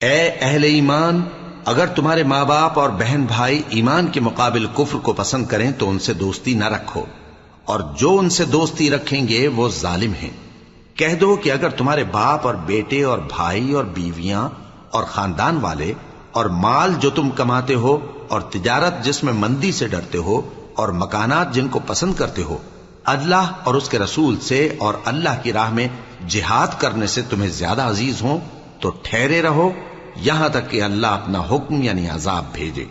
Speaker 2: اے اہل ایمان، اگر تمہارے ماں باپ اور بہن بھائی ایمان کے مقابل کفر کو پسند کریں تو ان سے دوستی نہ رکھو، اور جو ان سے دوستی رکھیں گے وہ ظالم ہیں۔ کہہ دو کہ اگر تمہارے باپ اور بیٹے اور بھائی اور بیویاں اور خاندان والے اور مال جو تم کماتے ہو اور تجارت جس میں مندی سے ڈرتے ہو اور مکانات جن کو پسند کرتے ہو اللہ اور اس کے رسول سے اور اللہ کی راہ میں جہاد کرنے سے تمہیں زیادہ عزیز ہوں تو ٹھہرے رہو یہاں تک کہ اللہ اپنا حکم یعنی عذاب بھیجے،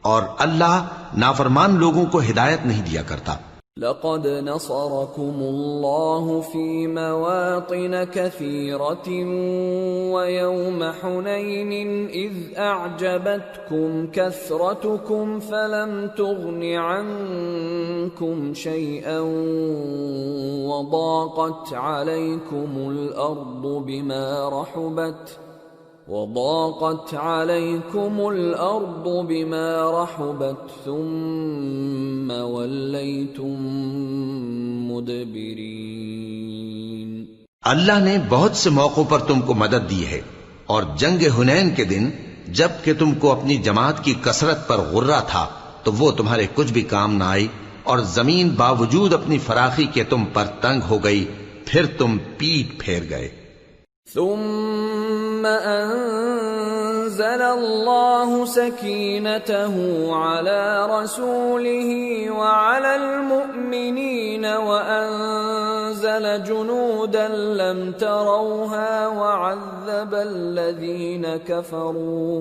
Speaker 2: اور اللہ نافرمان لوگوں کو ہدایت نہیں دیا کرتا۔
Speaker 1: لقد نصركم الله في مواطن كثيرة ويوم حنين إذ أعجبتكم كثرتكم فلم تغن عنكم شيئا وضاقت عليكم الأرض بما رحبت ثم وليتم مدبرين۔
Speaker 2: اللہ نے بہت سے موقعوں پر تم کو مدد دی ہے، اور جنگ حنین کے دن جب کہ تم کو اپنی جماعت کی کثرت پر غرہ تھا تو وہ تمہارے کچھ بھی کام نہ آئی، اور زمین باوجود اپنی فراخی کے تم پر تنگ ہو گئی، پھر تم پیٹ پھیر گئے۔
Speaker 1: ثم أنزل الله سكينته على رسوله وعلى المؤمنين وأنزل جنودا لم تروها وعذب الذين كفروا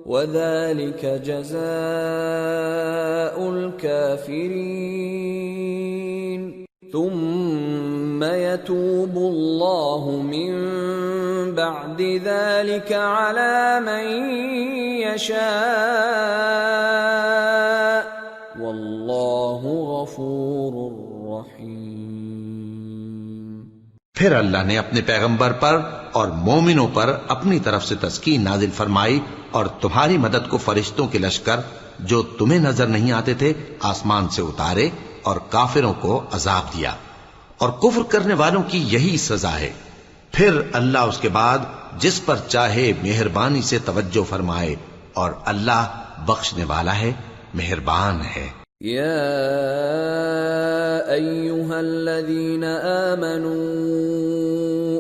Speaker 1: وذلك جزاء الكافرين ثم يتوب الله من بعد ذلك على من يشاء والله غفور رحيم۔
Speaker 2: پھر اللہ نے اپنے پیغمبر پر اور مومنوں پر اپنی طرف سے تسکین نازل فرمائی اور تمہاری مدد کو فرشتوں کے لشکر جو تمہیں نظر نہیں آتے تھے آسمان سے اتارے اور کافروں کو عذاب دیا، اور کفر کرنے والوں کی یہی سزا ہے۔ پھر اللہ اس کے بعد جس پر چاہے مہربانی سے توجہ فرمائے، اور اللہ بخشنے والا ہے، مہربان ہے۔
Speaker 1: یا ایھا الذین آمنوا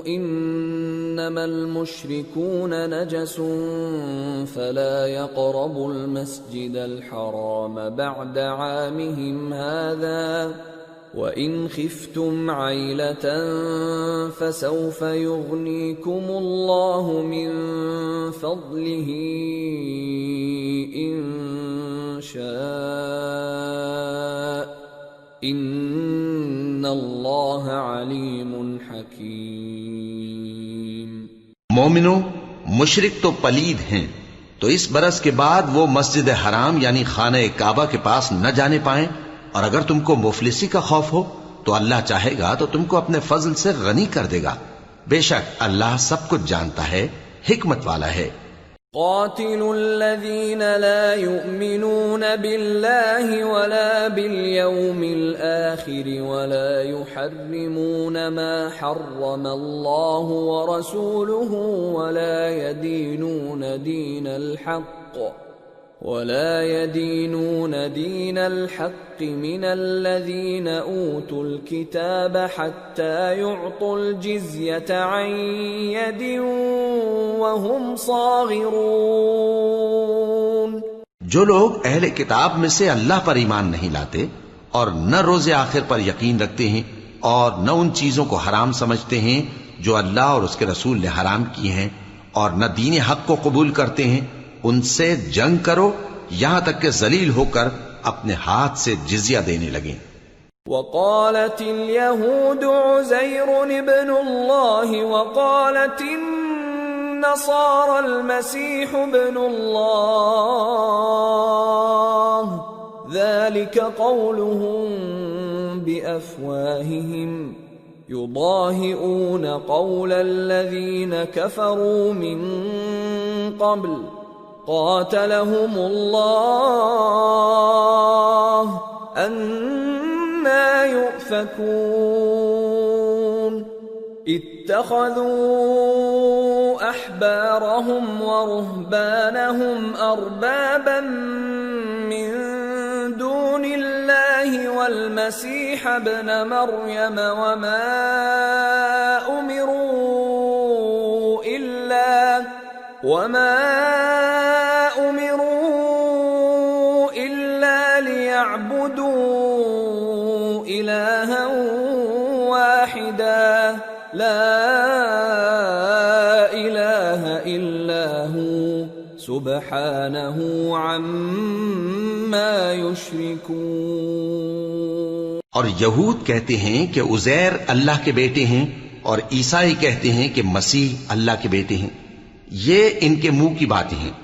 Speaker 1: انما المشركون نجس فلا يقربوا المسجد الحرام بعد عامهم هذا وَإِنْ خِفْتُمْ عَيْلَةً فَسَوْفَ يُغْنِيكُمُ اللَّهُ مِنْ فَضْلِهِ إِنْ شَاءَ إِنَّ اللَّهَ عَلِيمٌ حَكِيمٌ۔
Speaker 2: مومنو، مشرک تو پلید ہیں، تو اس برس کے بعد وہ مسجد حرام یعنی خانہ کعبہ کے پاس نہ جانے پائیں، اور اگر تم کو مفلسی کا خوف ہو تو اللہ چاہے گا تو تم کو اپنے فضل سے غنی کر دے گا، بے شک اللہ سب کچھ جانتا ہے، حکمت والا ہے۔
Speaker 1: قاتلوا الذين لا يؤمنون بالله ولا باليوم الآخر ولا يحرمون ما حرم الله ورسوله ولا يدينون دين الحق من الذين أوتوا الكتاب حتى يعطوا الجزية عن يد وهم صاغرون۔
Speaker 2: جو لوگ اہل کتاب میں سے اللہ پر ایمان نہیں لاتے اور نہ روز آخر پر یقین رکھتے ہیں اور نہ ان چیزوں کو حرام سمجھتے ہیں جو اللہ اور اس کے رسول نے حرام کی ہیں اور نہ دین حق کو قبول کرتے ہیں، ان سے جنگ کرو یہاں تک کہ ذلیل ہو کر اپنے ہاتھ سے جزیہ دینے لگیں۔
Speaker 1: وقالت اليهود عزير ابن الله وقالت النصارى المسيح ابن الله ذلك قولهم بأفواههم يضاهئون قول الذين كفروا من قبل قاتلهم الله أَنَّى يُؤْفَكُونَ اتَّخَذُوا أَحْبَارَهُمْ وَرُهْبَانَهُمْ أَرْبَابًا مِّن دُونِ اللَّهِ وَالْمَسِيحَ ابْنَ مَرْيَمَ وَمَا أُمِرُوا إِلَّا لِيَعْبُدُوا إِلَٰهًا وَاحِدًا لَا إِلَٰهَ إِلَّا هُوَ سُبْحَانَهُ عَمَّا يُشْرِكُونَ۔
Speaker 2: اور یہود کہتے ہیں کہ عزیر اللہ کے بیٹے ہیں، اور عیسائی کہتے ہیں کہ مسیح اللہ کے بیٹے ہیں۔ یہ ان کے منہ کی باتیں ہیں۔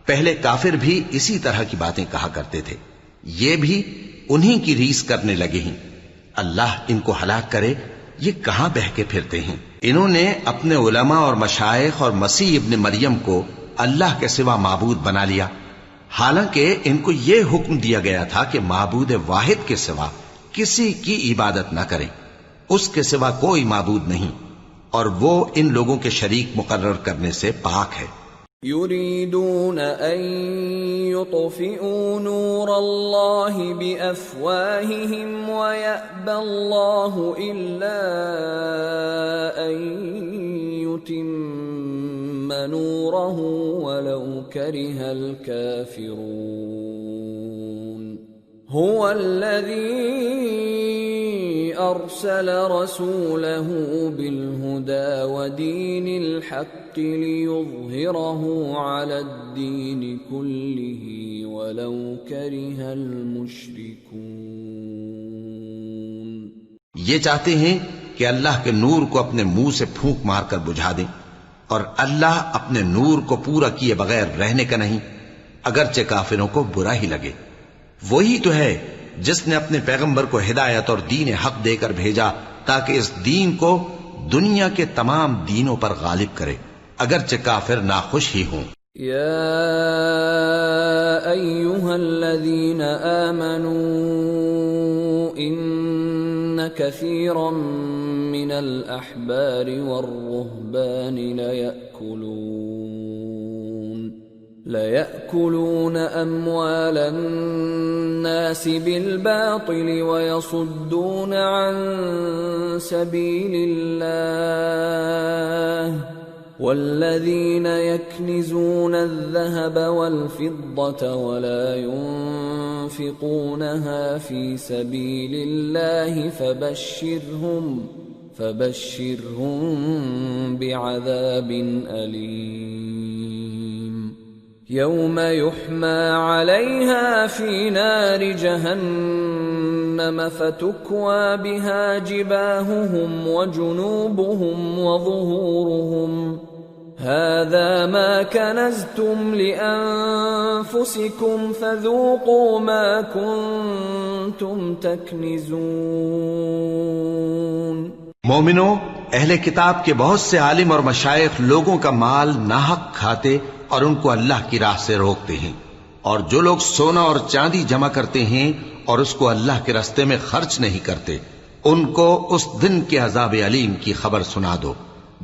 Speaker 2: پہلے کافر بھی اسی طرح کی باتیں کہا کرتے تھے، یہ بھی انہی کی ریس کرنے لگے ہیں۔ اللہ ان کو ہلاک کرے، یہ کہاں بہہ کے پھرتے ہیں۔ انہوں نے اپنے علماء اور مشائخ اور مسیح ابن مریم کو اللہ کے سوا معبود بنا لیا، حالانکہ ان کو یہ حکم دیا گیا تھا کہ معبود واحد کے سوا کسی کی عبادت نہ کریں، اس کے سوا کوئی معبود نہیں، اور وہ ان لوگوں کے شریک مقرر کرنے سے پاک ہے۔
Speaker 1: يريدون أن يطفئوا نور الله بأفواههم ويأبى الله إلا أن يتم نوره ولو كره الكافرون هو الذي أرسل رسوله بالهدى ودين الحق ليظهره على الدين كله ولو كره المشركون۔
Speaker 2: یہ چاہتے ہیں کہ اللہ کے نور کو اپنے منہ سے پھونک مار کر بجھا دیں، اور اللہ اپنے نور کو پورا کیے بغیر رہنے کا نہیں، اگرچہ کافروں کو برا ہی لگے۔ وہی تو ہے جس نے اپنے پیغمبر کو ہدایت اور دین حق دے کر بھیجا تاکہ اس دین کو دنیا کے تمام دینوں پر غالب کرے، اگرچہ کافر ناخوش ہی ہوں۔
Speaker 1: یا ایھا الذین آمنوا ان کثیرا من الاحبار والرہبان لَيَأْكُلُونَ أَمْوَالَ النَّاسِ بِالْبَاطِلِ وَيَصُدُّونَ عَن سَبِيلِ اللَّهِ وَالَّذِينَ يَكْنِزُونَ الذَّهَبَ وَالْفِضَّةَ وَلَا يُنْفِقُونَهَا فِي سَبِيلِ اللَّهِ فَبَشِّرْهُم بِعَذَابٍ أَلِيمٍ يوم يحمى عليها في نار جهنم فتكوى بها جباههم وجنوبهم وظهورهم هذا ما كنزتم لأنفسكم فذوقوا ما كنتم تكنزون۔
Speaker 2: مومنو، اہل کتاب کے بہت سے عالم اور مشائخ لوگوں کا مال ناحق کھاتے اور ان کو اللہ کی راہ سے روکتے ہیں، اور جو لوگ سونا اور چاندی جمع کرتے ہیں اور اس کو اللہ کے راستے میں خرچ نہیں کرتے، ان کو اس دن کے عذاب علیم کی خبر سنا دو،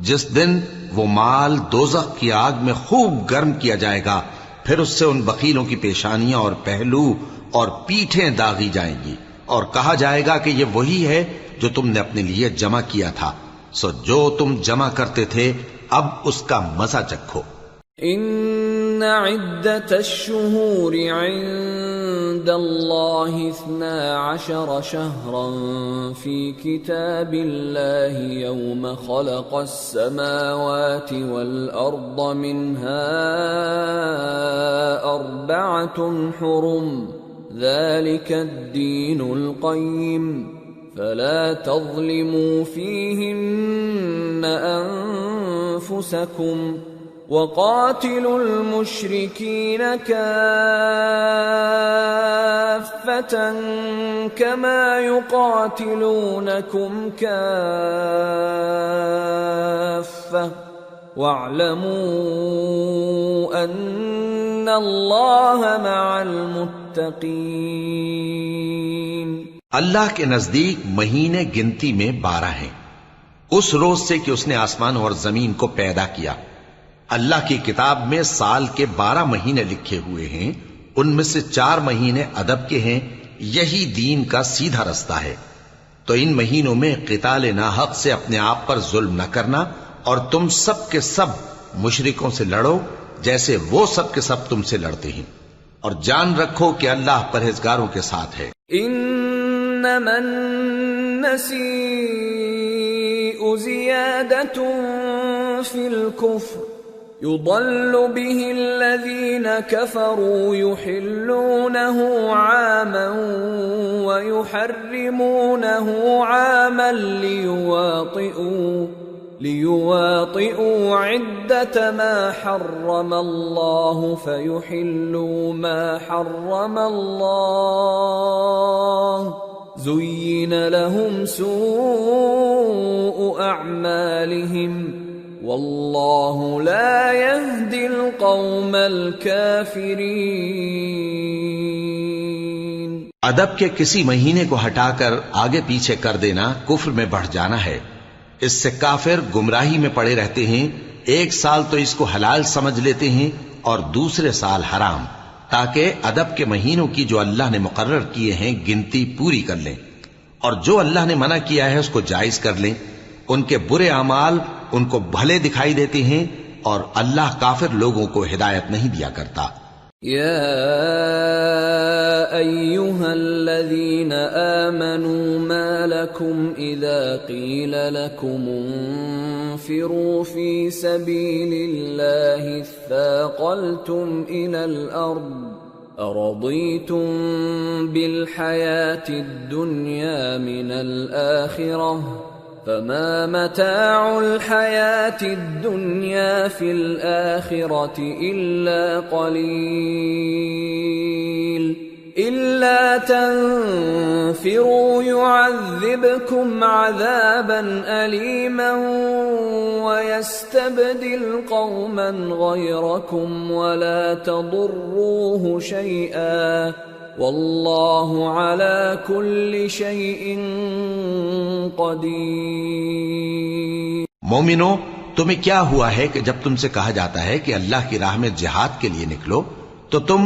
Speaker 2: جس دن وہ مال دوزخ کی آگ میں خوب گرم کیا جائے گا، پھر اس سے ان بخیلوں کی پیشانیاں اور پہلو اور پیٹھیں داغی جائیں گی، اور کہا جائے گا کہ یہ وہی ہے جو تم نے اپنے لیے جمع کیا تھا، سو جو تم جمع کرتے تھے اب اس کا مزہ چکھو۔
Speaker 1: ان عدت الشہور عند الله 12 شهرا في كتاب الله يوم خلق السماوات والأرض منها 4 حرم ذلك الدين القيم فلا تظلموا فيهن أنفسكم وقاتلوا المشركين كافة كما يقاتلونكم كافة واعلموا أن الله مع المتقين۔
Speaker 2: اللہ کے نزدیک مہینے گنتی میں 12 ہیں، اس روز سے کہ اس نے آسمان اور زمین کو پیدا کیا۔ اللہ کی کتاب میں سال کے 12 مہینے لکھے ہوئے ہیں، ان میں سے 4 مہینے ادب کے ہیں، یہی دین کا سیدھا رستہ ہے۔ تو ان مہینوں میں قتال ناحق سے اپنے آپ پر ظلم نہ کرنا، اور تم سب کے سب مشرکوں سے لڑو جیسے وہ سب کے سب تم سے لڑتے ہیں، اور جان رکھو کہ اللہ پرہیزگاروں کے ساتھ ہے۔
Speaker 1: انما النسیء زیادۃ فی الکفر يضل به الذين كفروا يحلونه عاما ويحرمونه عاما ليواطئوا عدة ما حرم الله فيحلوا ما حرم الله زين لهم سوء أعمالهم واللہ لا يهدی القوم الکافرین۔
Speaker 2: ادب کے کسی مہینے کو ہٹا کر آگے پیچھے کر دینا کفر میں بڑھ جانا ہے، اس سے کافر گمراہی میں پڑے رہتے ہیں۔ ایک سال تو اس کو حلال سمجھ لیتے ہیں اور دوسرے سال حرام، تاکہ ادب کے مہینوں کی جو اللہ نے مقرر کیے ہیں گنتی پوری کر لیں، اور جو اللہ نے منع کیا ہے اس کو جائز کر لیں۔ ان کے برے اعمال ان کو بھلے دکھائی دیتے ہیں، اور اللہ کافر لوگوں کو ہدایت نہیں دیا کرتا۔
Speaker 1: یا ایھا الذین آمنوا ما لکم اذا قیل لکم انفروا فی سبیل اللہ اثاقلتم الی الارض ارضیتم بالحیاة الدنیا من الآخرہ فما متاع الحياة الدنيا في الآخرة إلا قليل إلا تنفروا يعذبكم عذابا أليما ويستبدل قوما غيركم ولا تضروه شيئا واللہ علی کل شیء قدیر۔
Speaker 2: مومنو، تمہیں کیا ہوا ہے کہ جب تم سے کہا جاتا ہے کہ اللہ کی راہ میں جہاد کے لیے نکلو تو تم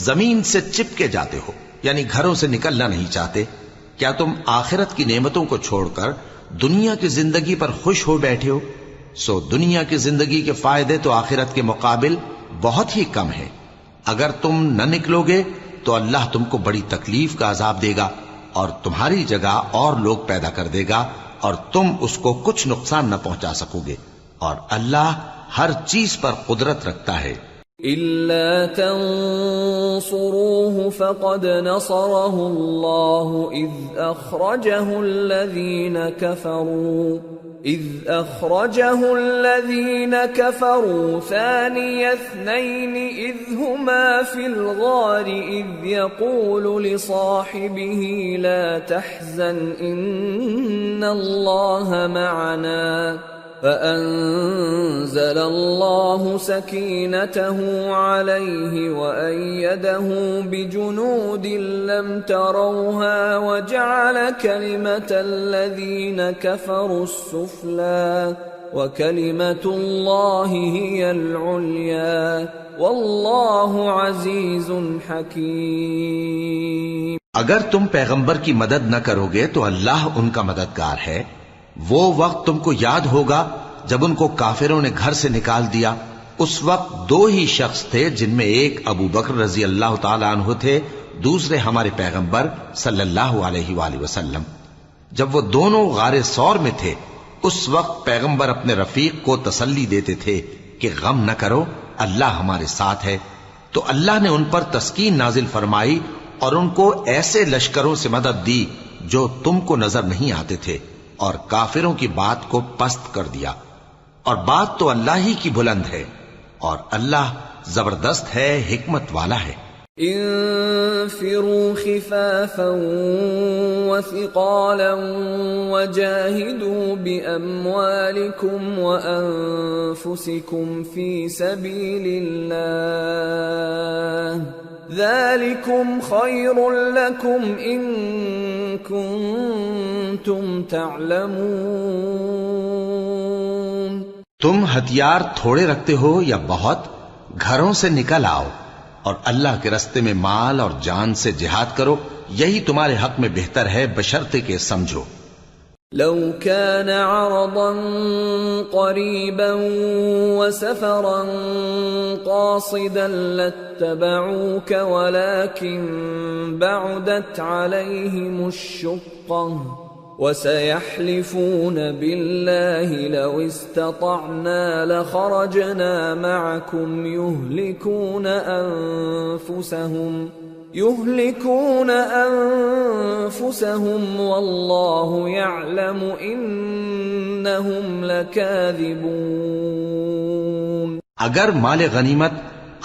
Speaker 2: زمین سے چپکے جاتے ہو، یعنی گھروں سے نکلنا نہیں چاہتے؟ کیا تم آخرت کی نعمتوں کو چھوڑ کر دنیا کی زندگی پر خوش ہو بیٹھے ہو؟ سو دنیا کی زندگی کے فائدے تو آخرت کے مقابل بہت ہی کم ہیں۔ اگر تم نہ نکلو گے تو اللہ تم کو بڑی تکلیف کا عذاب دے گا، اور تمہاری جگہ اور لوگ پیدا کر دے گا، اور تم اس کو کچھ نقصان نہ پہنچا سکو گے، اور اللہ ہر چیز پر قدرت رکھتا ہے۔
Speaker 1: إِلَّا تَنصُرُوهُ فَقَدْ نَصَرَهُ اللَّهُ إِذْ أَخْرَجَهُ الَّذِينَ كَفَرُوا ثَانِيَ اثْنَيْنِ إِذْ هُمَا فِي الْغَارِ إِذْ يَقُولُ لِصَاحِبِهِ لَا تَحْزَنْ إِنَّ اللَّهَ مَعَنَا فأنزل الله سكينته عليه وأيده بجنود لم تروها وجعل كلمة الذين كفروا السفلى وكلمة الله هي العليا والله عزيز حكيم۔
Speaker 2: اگر تم پیغمبر کی مدد نہ کرو گے تو اللہ ان کا مددگار ہے۔ وہ وقت تم کو یاد ہوگا جب ان کو کافروں نے گھر سے نکال دیا۔ اس وقت 2 ہی شخص تھے، جن میں ایک ابو بکر رضی اللہ تعالی عنہ تھے، دوسرے ہمارے پیغمبر صلی اللہ علیہ وآلہ وسلم، جب وہ دونوں غار ثور میں تھے، اس وقت پیغمبر اپنے رفیق کو تسلی دیتے تھے کہ غم نہ کرو، اللہ ہمارے ساتھ ہے۔ تو اللہ نے ان پر تسکین نازل فرمائی اور ان کو ایسے لشکروں سے مدد دی جو تم کو نظر نہیں آتے تھے، اور کافروں کی بات کو پست کر دیا، اور بات تو اللہ ہی کی بلند ہے، اور اللہ زبردست ہے، حکمت والا ہے۔
Speaker 1: انفروا خفافا وثقالا وجاهدوا بأموالكم وأنفسكم في سبيل الله ذلكم خير لكم إن كنتم تعلمون۔
Speaker 2: تم ہتھیار تھوڑے رکھتے ہو یا بہت، گھروں سے نکل آؤ اور اللہ کے رستے میں مال اور جان سے جہاد کرو، یہی تمہارے حق میں بہتر ہے بشرطے کہ سمجھو۔
Speaker 1: لو كان عرضا قريبا وسفرا قاصدا لاتبعوك ولكن بعدت عليهم الشقة وسيحلفون بالله لو استطعنا لخرجنا معكم يهلكون أنفسهم والله يعلم إنهم لكاذبون۔
Speaker 2: اگر مال غنیمت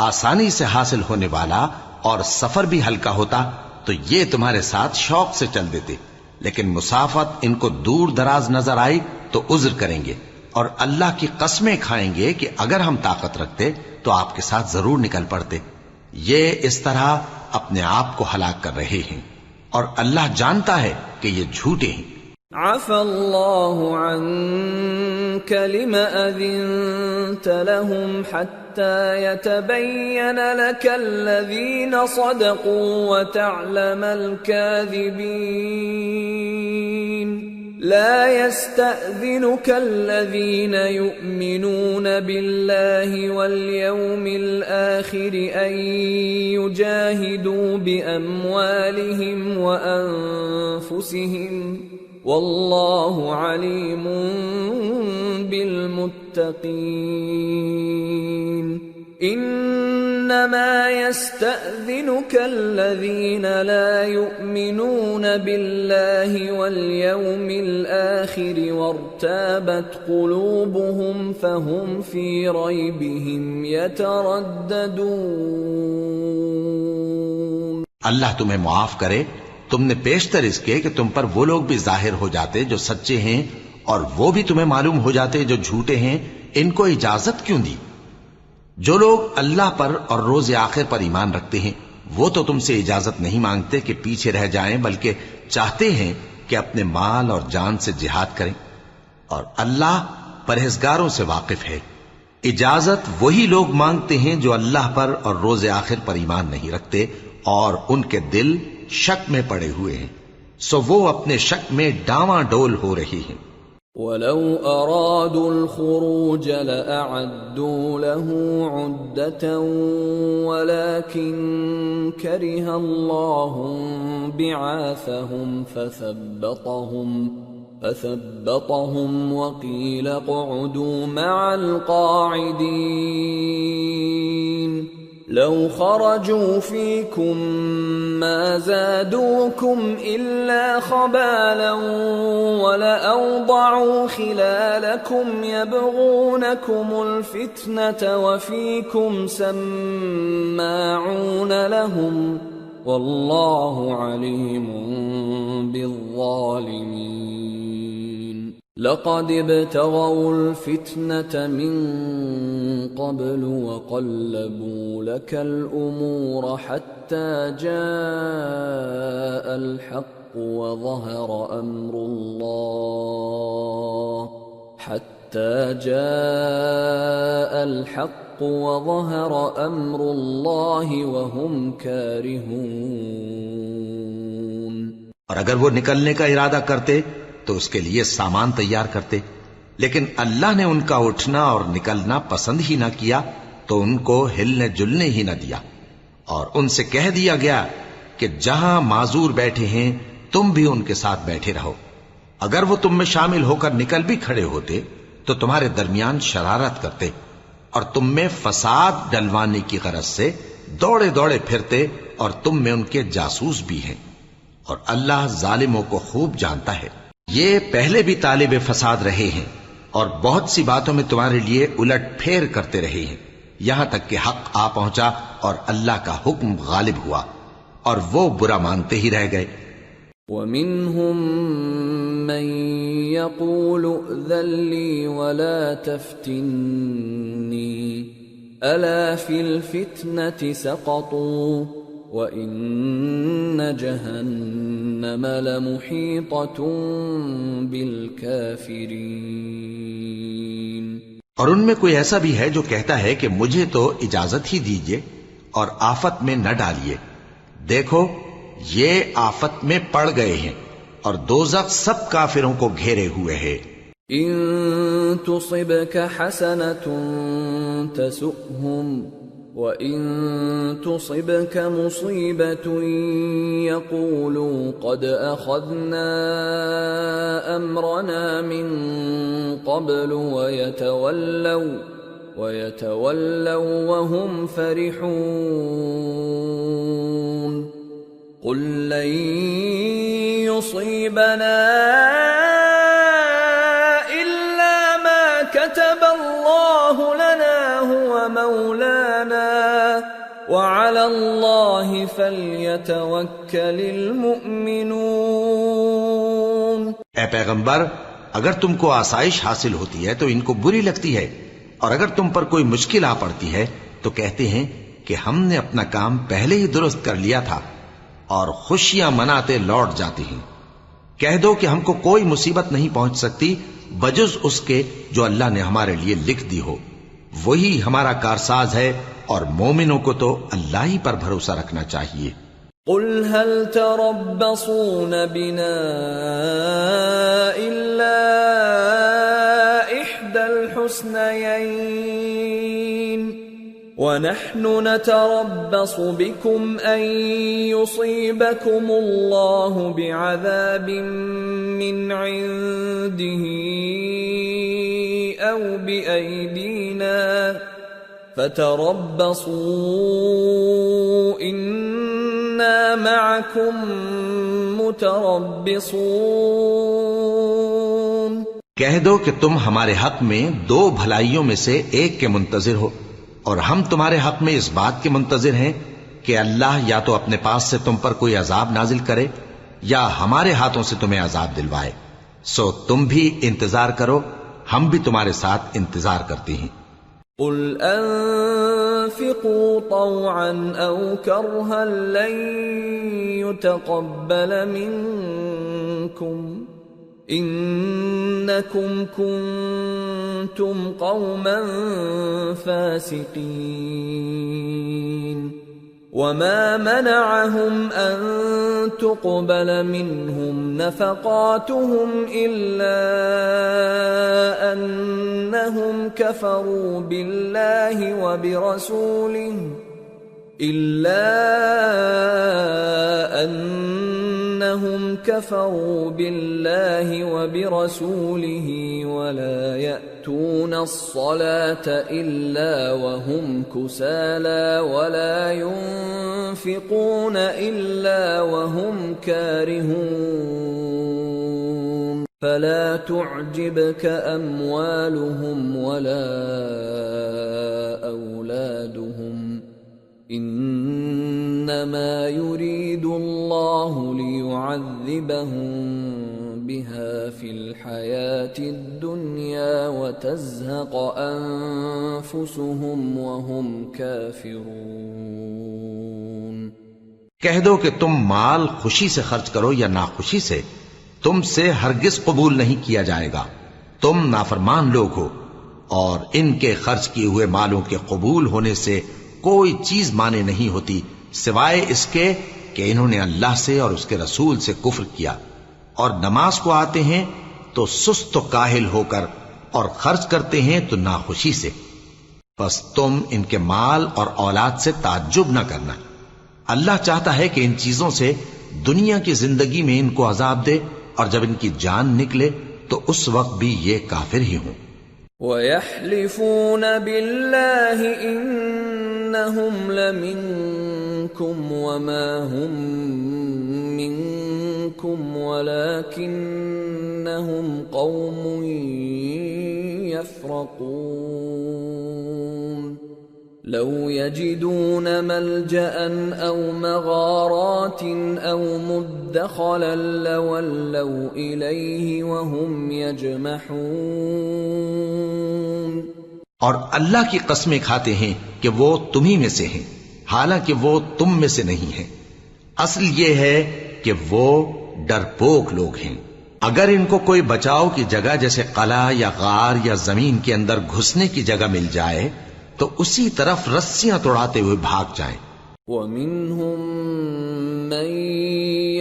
Speaker 2: آسانی سے حاصل ہونے والا اور سفر بھی ہلکا ہوتا تو یہ تمہارے ساتھ شوق سے چل دیتے، لیکن مسافت ان کو دور دراز نظر آئی تو عذر کریں گے، اور اللہ کی قسمیں کھائیں گے کہ اگر ہم طاقت رکھتے تو آپ کے ساتھ ضرور نکل پڑتے۔ یہ اس طرح اپنے آپ کو ہلاک کر رہے ہیں، اور اللہ جانتا ہے کہ یہ جھوٹے ہیں۔
Speaker 1: عفى الله عنك لما أذنت لهم حتى يتبين لك الذين صدقوا وتعلم الكاذبين۔ لا يستأذنك الذين يؤمنون بالله واليوم الآخر أن يجاهدوا بأموالهم وأنفسهم والله عليم بالمتقين۔ انما يستأذنك الذين لا يؤمنون بالله واليوم الآخر وارتابت قلوبهم فهم في ريبهم يترددون۔
Speaker 2: اللہ تمہیں معاف کرے، تم نے پیشتر اس کے کہ تم پر وہ لوگ بھی ظاہر ہو جاتے جو سچے ہیں، اور وہ بھی تمہیں معلوم ہو جاتے جو جھوٹے ہیں۔ ان کو اجازت کیوں دی؟ جو لوگ اللہ پر اور روز آخر پر ایمان رکھتے ہیں وہ تو تم سے اجازت نہیں مانگتے کہ پیچھے رہ جائیں، بلکہ چاہتے ہیں کہ اپنے مال اور جان سے جہاد کریں، اور اللہ پرہیزگاروں سے واقف ہے۔ اجازت وہی لوگ مانگتے ہیں جو اللہ پر اور روز آخر پر ایمان نہیں رکھتے اور ان کے دل شک میں پڑے ہوئے ہیں، سو وہ اپنے شک میں ڈاواں ڈول ہو رہی ہیں۔
Speaker 1: وَلَوْ أَرَادُوا الْخُرُوجَ لَأَعَدُّوا لَهُ عُدَّةً وَلَكِنْ كَرِهَ اللَّهُ بِعَاثَهُمْ فَثَبَّطَهُمْ وَقِيلَ اقْعُدُوا مَعَ الْقَاعِدِينَ۔ لو خرجوا فيكم ما زادوكم إلا خبالا ولأوضعوا خلالكم يبغونكم الفتنة وفيكم سماعون لهم والله عليم بالظالمين۔ لقد ابتغوا الفتنة من قبل وقلبوا لك الأمور حتى جاء الحق وظهر أمر الله وهم كارهون۔
Speaker 2: اور اگر وہ نکلنے کا ارادہ کرتے تو اس کے لیے سامان تیار کرتے، لیکن اللہ نے ان کا اٹھنا اور نکلنا پسند ہی نہ کیا تو ان کو ہلنے جلنے ہی نہ دیا، اور ان سے کہہ دیا گیا کہ جہاں معذور بیٹھے ہیں تم بھی ان کے ساتھ بیٹھے رہو. اگر وہ تم میں شامل ہو کر نکل بھی کھڑے ہوتے تو تمہارے درمیان شرارت کرتے اور تم میں فساد ڈلوانے کی غرض سے دوڑے دوڑے پھرتے اور تم میں ان کے جاسوس بھی ہیں. اور اللہ ظالموں کو خوب جانتا ہے. یہ پہلے بھی طالب فساد رہے ہیں اور بہت سی باتوں میں تمہارے لیے الٹ پھیر کرتے رہے ہیں، یہاں تک کہ حق آ پہنچا اور اللہ کا حکم غالب ہوا اور وہ برا مانتے ہی رہ گئے.
Speaker 1: وَمِنْهُمْ مَنْ يَقُولُ ائْذَنْ لِي وَلَا تَفْتِنِّي أَلَا فِي الْفِتْنَةِ سَقَطُوا وَإِنَّ جَهَنَّمَ لَمُحِيطَةٌ بِالْكَافِرِينَ.
Speaker 2: اور ان میں کوئی ایسا بھی ہے جو کہتا ہے کہ مجھے تو اجازت ہی دیجئے اور آفت میں نہ ڈالیے. دیکھو یہ آفت میں پڑ گئے ہیں اور دوزخ سب کافروں کو گھیرے ہوئے ہے.
Speaker 1: ان تصبك حسنة تسؤهم وان تصبك مصيبة يقولوا قد اخذنا امرنا من قبل ويتولوا وهم فرحون. قل لن يصيبنا إلا ما كتب الله لنا هو مولانا وعلى الله فليتوكل المؤمنون.
Speaker 2: اے پیغمبر، اگر تم کو آسائش حاصل ہوتی ہے تو ان کو بری لگتی ہے، اور اگر تم پر کوئی مشکل آ پڑتی ہے تو کہتے ہیں کہ ہم نے اپنا کام پہلے ہی درست کر لیا تھا، اور خوشیاں مناتے لوٹ جاتے ہیں. کہہ دو کہ ہم کو کوئی مصیبت نہیں پہنچ سکتی بجز اس کے جو اللہ نے ہمارے لیے لکھ دی ہو. وہی ہمارا کارساز ہے، اور مومنوں کو تو اللہ ہی پر بھروسہ رکھنا چاہیے.
Speaker 1: قل هل تربصون بنا إلا إحدى الحسنيين ونحن نتربص بكم أن يصيبكم الله بعذاب من عنده أو بأيدينا فتربصوا إنا معكم متربصون.
Speaker 2: کہہ دو کہ تم ہمارے حق میں دو بھلائیوں میں سے ایک کے منتظر ہو، اور ہم تمہارے حق میں اس بات کے منتظر ہیں کہ اللہ یا تو اپنے پاس سے تم پر کوئی عذاب نازل کرے یا ہمارے ہاتھوں سے تمہیں عذاب دلوائے. سو تم بھی انتظار کرو، ہم بھی تمہارے ساتھ انتظار کرتے ہیں.
Speaker 1: قل انفقوا طوعا او کرها لن يتقبل منكم انکم کنتم قوما فاسقین. وما منعهم ان تقبل منهم نفقاتهم الا انهم كفروا بالله وبرسوله ولا يأتون الصلاة إلا وهم كسالى ولا ينفقون إلا وهم كارهون. فلا تعجبك أموالهم ولا أولادهم انما يريد الله ليعذبهم بها في الحياة الدنيا وتزهق انفسهم وهم كافرون.
Speaker 2: کہہ دو کہ تم مال خوشی سے خرچ کرو یا ناخوشی سے، تم سے ہرگز قبول نہیں کیا جائے گا. تم نافرمان لوگ ہو، اور ان کے خرچ کیے ہوئے مالوں کے قبول ہونے سے کوئی چیز مانے نہیں ہوتی سوائے اس کے کہ انہوں نے اللہ سے اور اس کے رسول سے کفر کیا، اور نماز کو آتے ہیں تو سست و کاہل ہو کر، اور خرچ کرتے ہیں تو ناخوشی سے. بس تم ان کے مال اور اولاد سے تعجب نہ کرنا، اللہ چاہتا ہے کہ ان چیزوں سے دنیا کی زندگی میں ان کو عذاب دے، اور جب ان کی جان نکلے تو اس وقت بھی یہ کافر ہی ہوں۔
Speaker 1: وَيَحْلِفُونَ بِاللَّهِ إِنَّهُمْ لَمِنكُمْ وَمَا هُمْ مِنكُمْ وَلَكِنَّهُمْ قَوْمٌ يَفْرَقُونَ لَوْ يَجِدُونَ مَلْجَأً أَوْ مَغَارَاتٍ أَوْ مُدَّخَلًا لَوَلَّوْا إِلَيْهِ وَهُمْ يَجْمَحُونَ۔
Speaker 2: اور اللہ کی قسمیں کھاتے ہیں کہ وہ تمہیں میں سے ہیں، حالانکہ وہ تم میں سے نہیں ہیں۔ اصل یہ ہے کہ وہ ڈرپوک لوگ ہیں۔ اگر ان کو کوئی بچاؤ کی جگہ جیسے قلعہ یا غار یا زمین کے اندر گھسنے کی جگہ مل جائے تو اسی طرف رسیاں توڑاتے ہوئے بھاگ جائیں۔
Speaker 1: وَمِنْهُمْ مَنْ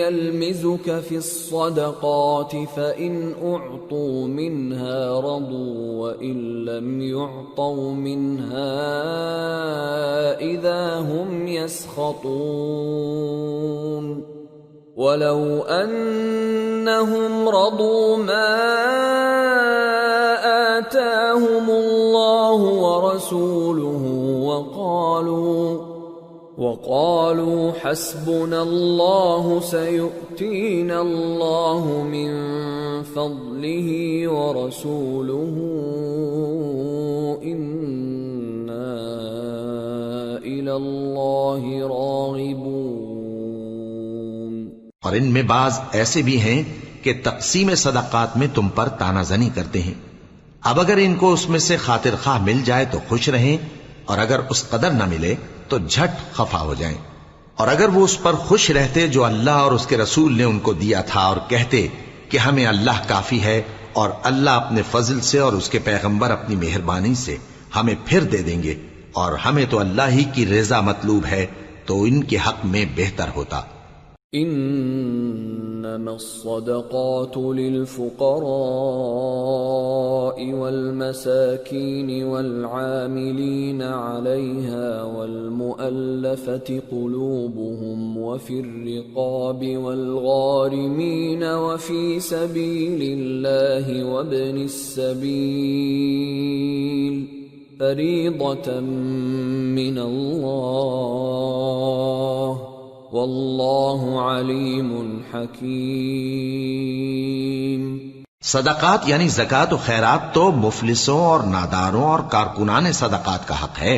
Speaker 1: يَلْمِزُكَ فِي الصَّدَقَاتِ فَإِنْ أُعْطُوا مِنْهَا رَضُوا وَإِنْ لَمْ يُعْطَوْا مِنْهَا إِذَا هُمْ يَسْخَطُونَ وَلَوْ أَنَّهُمْ رَضُوا مَا آتَاهُمُ اللَّهُ وَرَسُولُهُ وَقَالُوا حَسْبُنَا اللَّهُ سَيُؤْتِينَا اللَّهُ مِنْ فَضْلِهِ وَرَسُولُهُ إِنَّا إِلَى اللَّهِ رَاغِبُونَ۔
Speaker 2: اور ان میں بعض ایسے بھی ہیں کہ تقسیم صدقات میں تم پر تانا زنی کرتے ہیں۔ اب اگر ان کو اس میں سے خاطر خواہ مل جائے تو خوش رہیں، اور اگر اس قدر نہ ملے تو جھٹ خفا ہو جائیں۔ اور اگر وہ اس پر خوش رہتے جو اللہ اور اس کے رسول نے ان کو دیا تھا، اور کہتے کہ ہمیں اللہ کافی ہے، اور اللہ اپنے فضل سے اور اس کے پیغمبر اپنی مہربانی سے ہمیں پھر دے دیں گے، اور ہمیں تو اللہ ہی کی رضا مطلوب ہے، تو ان کے حق میں بہتر ہوتا۔
Speaker 1: انما الصدقات للفقراء والمساكين والعاملين عليها والمؤلفة قلوبهم وفي الرقاب والغارمين وفي سبيل الله وابن السبيل فريضة من الله واللہ علیم حکیم۔
Speaker 2: صدقات یعنی زکوٰۃ و خیرات تو مفلسوں اور ناداروں اور کارکنان صدقات کا حق ہے،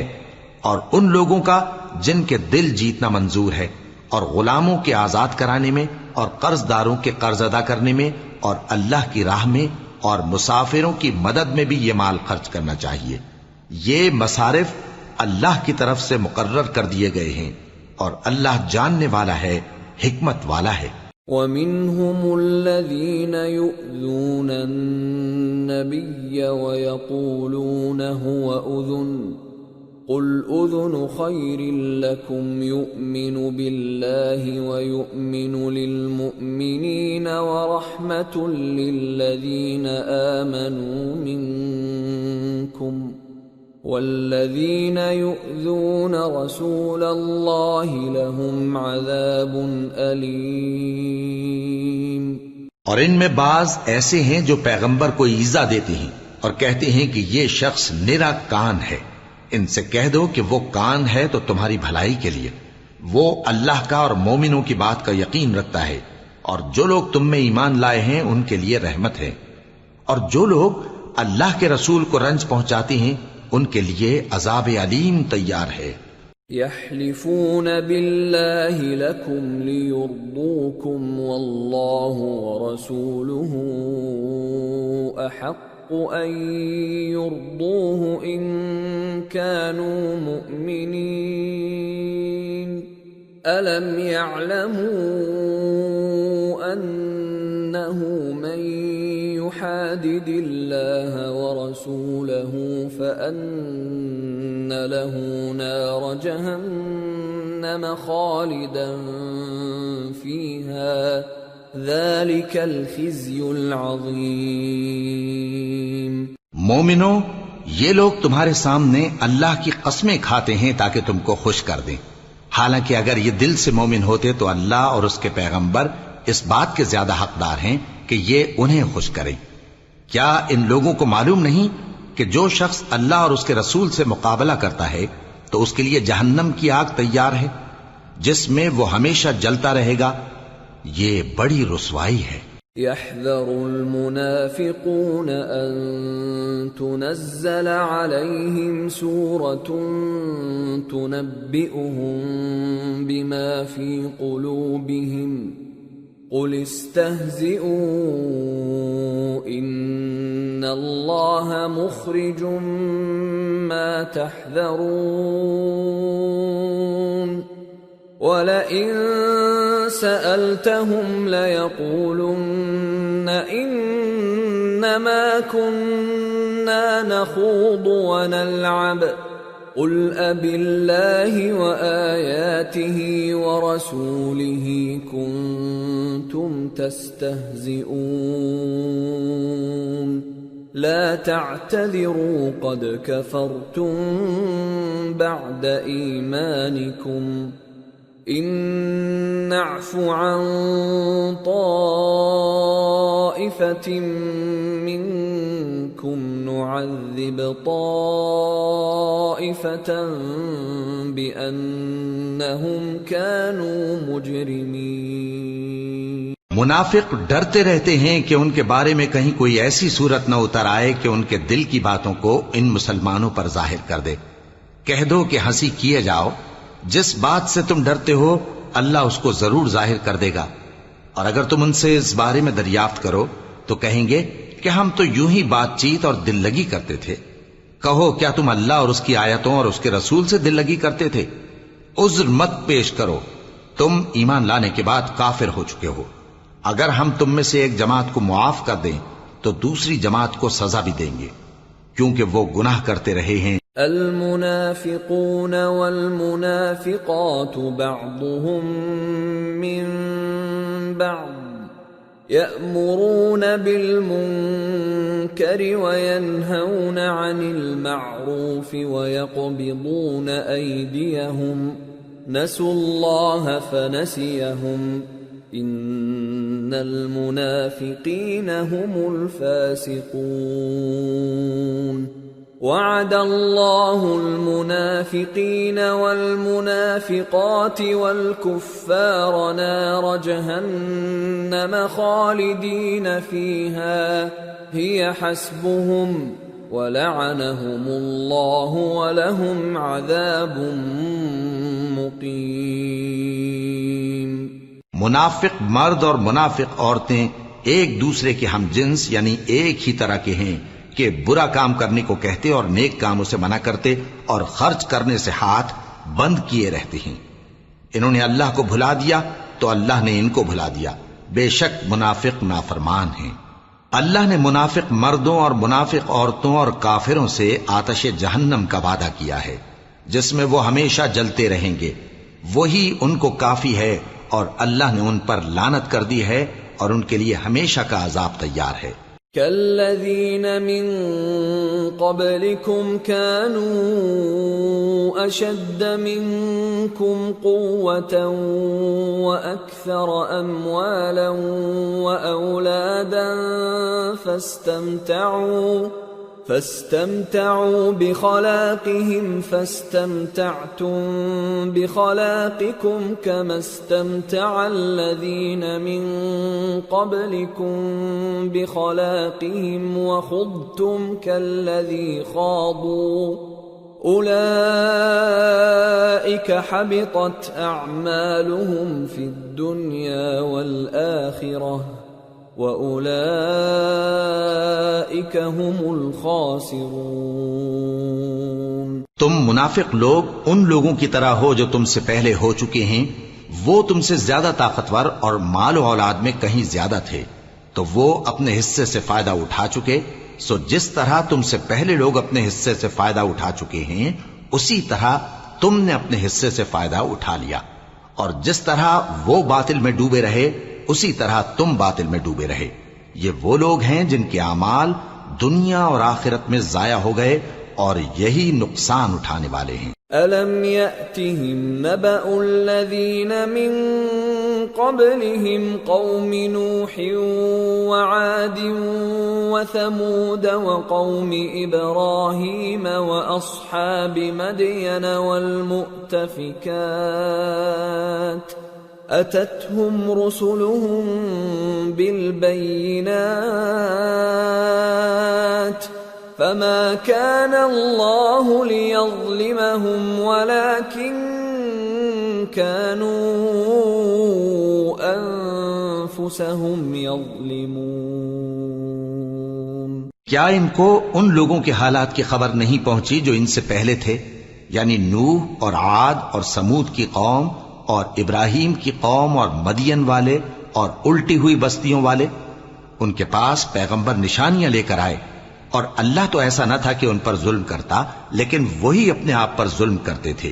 Speaker 2: اور ان لوگوں کا جن کے دل جیتنا منظور ہے، اور غلاموں کے آزاد کرانے میں، اور قرض داروں کے قرض ادا کرنے میں، اور اللہ کی راہ میں، اور مسافروں کی مدد میں بھی یہ مال خرچ کرنا چاہیے۔ یہ مصارف اللہ کی طرف سے مقرر کر دیے گئے ہیں، اور اللہ جاننے والا ہے، حکمت والا ہے۔
Speaker 1: وَمِنْهُمُ الَّذِينَ يُؤْذُونَ النَّبِيَّ وَيَقُولُونَ هُوَ أُذُنٌ قُلْ أُذُنُ خَيْرٍ لَكُمْ يُؤْمِنُ بِاللَّهِ وَيُؤْمِنُ لِلْمُؤْمِنِينَ وَرَحْمَةٌ لِلَّذِينَ آمَنُوا مِنْكُمْ والذین یؤذون رسول اللہ لهم عذاب علیم۔
Speaker 2: اور ان میں بعض ایسے ہیں جو پیغمبر کو ایذا دیتے ہیں اور کہتے ہیں کہ یہ شخص نرا کان ہے۔ ان سے کہہ دو کہ وہ کان ہے تو تمہاری بھلائی کے لیے، وہ اللہ کا اور مومنوں کی بات کا یقین رکھتا ہے، اور جو لوگ تم میں ایمان لائے ہیں ان کے لیے رحمت ہے، اور جو لوگ اللہ کے رسول کو رنج پہنچاتے ہیں ان کے لیے عذاب علیم تیار ہے۔
Speaker 1: یحلفون باللہ لکم لیرضوکم واللہ ورسولہ احق ان یرضوہ ان كانوا مؤمنین الم یعلموا انہ من يحادد الله ورسوله فأن له نار جهنم خالدا فيها ذلك الخزي العظيم۔
Speaker 2: مومنو، یہ لوگ تمہارے سامنے اللہ کی قسمیں کھاتے ہیں تاکہ تم کو خوش کر دیں، حالانکہ اگر یہ دل سے مومن ہوتے تو اللہ اور اس کے پیغمبر اس بات کے زیادہ حقدار ہیں کہ یہ انہیں خوش کریں۔ کیا ان لوگوں کو معلوم نہیں کہ جو شخص اللہ اور اس کے رسول سے مقابلہ کرتا ہے تو اس کے لیے جہنم کی آگ تیار ہے جس میں وہ ہمیشہ جلتا رہے گا، یہ بڑی رسوائی ہے۔
Speaker 1: يحذر المنافقون أن تنزل عليهم سورة تنبئهم بما في قلوبهم قل استهزئوا إن الله مخرج ما تحذرون وَلَئِن سَأَلْتَهُمْ لَيَقُولُنَّ إِنَّمَا كُنَّا نَخُوضُ وَنَلْعَبُ قُلْ أَبِاللَّهِ وَآيَاتِهِ وَرَسُولِهِ كُنتُمْ تَسْتَهْزِئُونَ لَا تَعْتَذِرُوا قَدْ كَفَرْتُمْ بَعْدَ إِيمَانِكُمْ إن نعف عن طائفة منكم نعذب طائفة بأنهم كانوا مجرمين۔
Speaker 2: منافق ڈرتے رہتے ہیں کہ ان کے بارے میں کہیں کوئی ایسی صورت نہ اتر آئے کہ ان کے دل کی باتوں کو ان مسلمانوں پر ظاہر کر دے۔ کہہ دو کہ ہنسی کیے جاؤ، جس بات سے تم ڈرتے ہو اللہ اس کو ضرور ظاہر کر دے گا، اور اگر تم ان سے اس بارے میں دریافت کرو تو کہیں گے کہ ہم تو یوں ہی بات چیت اور دل لگی کرتے تھے۔ کہو کیا تم اللہ اور اس کی آیتوں اور اس کے رسول سے دل لگی کرتے تھے؟ عذر مت پیش کرو، تم ایمان لانے کے بعد کافر ہو چکے ہو۔ اگر ہم تم میں سے ایک جماعت کو معاف کر دیں تو دوسری جماعت کو سزا بھی دیں گے، کیونکہ وہ گناہ کرتے رہے ہیں۔
Speaker 1: المنافقون والمنافقات بعضهم من بعض يأمرون بالمنكر وينهون عن المعروف ويقبضون أيديهم نسوا الله فنسيهم إن المنافقين هم الفاسقون وعد الله المنافقين والمنافقات والكفار نار جهنم خالدين فيها هي حسبهم ولعنهم الله ولهم عذاب مقيم۔
Speaker 2: منافق مرد اور منافق عورتیں ایک دوسرے کے ہم جنس یعنی ایک ہی طرح کے ہیں کہ برا کام کرنے کو کہتے اور نیک کاموں سے منع کرتے اور خرچ کرنے سے ہاتھ بند کیے رہتے ہیں۔ انہوں نے اللہ کو بھلا دیا تو اللہ نے ان کو بھلا دیا، بے شک منافق نافرمان ہیں۔ اللہ نے منافق مردوں اور منافق عورتوں اور کافروں سے آتش جہنم کا وعدہ کیا ہے جس میں وہ ہمیشہ جلتے رہیں گے، وہی ان کو کافی ہے، اور اللہ نے ان پر لعنت کر دی ہے اور ان کے لیے ہمیشہ کا عذاب تیار ہے۔
Speaker 1: كالذين من قبلكم كانوا أشد منكم قوة وأكثر أموالا وأولادا فاستمتعوا بخلاقهم فاستمتعتم بخلاقكم كما استمتع الذين من قبلكم بخلاقهم وخضتم كالذي خاضوا أولئك حبطت أعمالهم في الدنيا والآخرة وَأُولَئِكَ هُمُ الْخَاسِرُونَ۔
Speaker 2: تم منافق لوگ ان لوگوں کی طرح ہو جو تم سے پہلے ہو چکے ہیں، وہ تم سے زیادہ طاقتور اور مال و اولاد میں کہیں زیادہ تھے، تو وہ اپنے حصے سے فائدہ اٹھا چکے، سو جس طرح تم سے پہلے لوگ اپنے حصے سے فائدہ اٹھا چکے ہیں اسی طرح تم نے اپنے حصے سے فائدہ اٹھا لیا، اور جس طرح وہ باطل میں ڈوبے رہے اسی طرح تم باطل میں ڈوبے رہے۔ یہ وہ لوگ ہیں جن کے اعمال دنیا اور آخرت میں ضائع ہو گئے اور یہی نقصان اٹھانے والے ہیں۔
Speaker 1: أَلَمْ يَأْتِهِمْ نَبَأُ الَّذِينَ مِنْ قَبْلِهِمْ قَوْمِ نُوحٍ وَعَادٍ وَثَمُودَ وَقَوْمِ إِبْرَاهِيمَ وَأَصْحَابِ مَدْيَنَ وَالْمُؤْتَفِكَاتِ أَتَتْهُمْ رُسُلُهُم بِالْبَيِّنَاتِ فما كان الله ليظلمهم ولكن كانوا أنفسهم يظلمون۔
Speaker 2: کیا ان کو ان لوگوں کے حالات کی خبر نہیں پہنچی جو ان سے پہلے تھے، یعنی نوح اور عاد اور سمود کی قوم اور ابراہیم کی قوم اور مدین والے اور الٹی ہوئی بستیوں والے؟ ان کے پاس پیغمبر نشانیاں لے کر آئے، اور اللہ تو ایسا نہ تھا کہ ان پر ظلم کرتا، لیکن وہی اپنے آپ پر ظلم کرتے تھے۔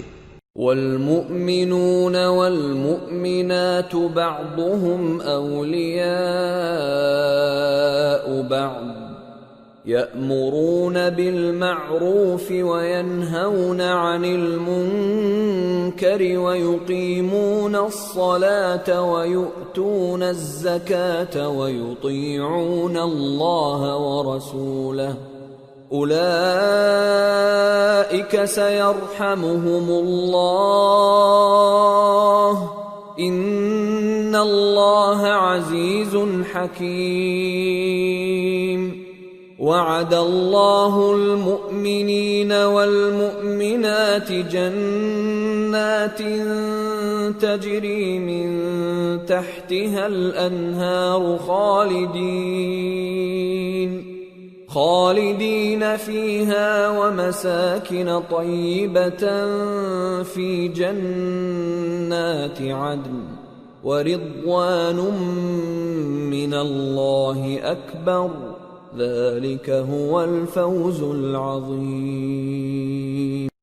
Speaker 1: والمؤمنون والمؤمنات بعضهم أولياء بعض يأمرون بالمعروف وينهون عن المنكر ويقيمون الصلاة ويؤتون الزكاة ويطيعون الله ورسوله أولئك سيرحمهم الله إن الله عزيز حكيم۔ وعد الله المؤمنين والمؤمنات جنات تجري من تحتها الأنهار خالدين فيها ومساكن طيبة في جنات عدن ورضوان من الله أكبر ذلك هو الفوز العظیم۔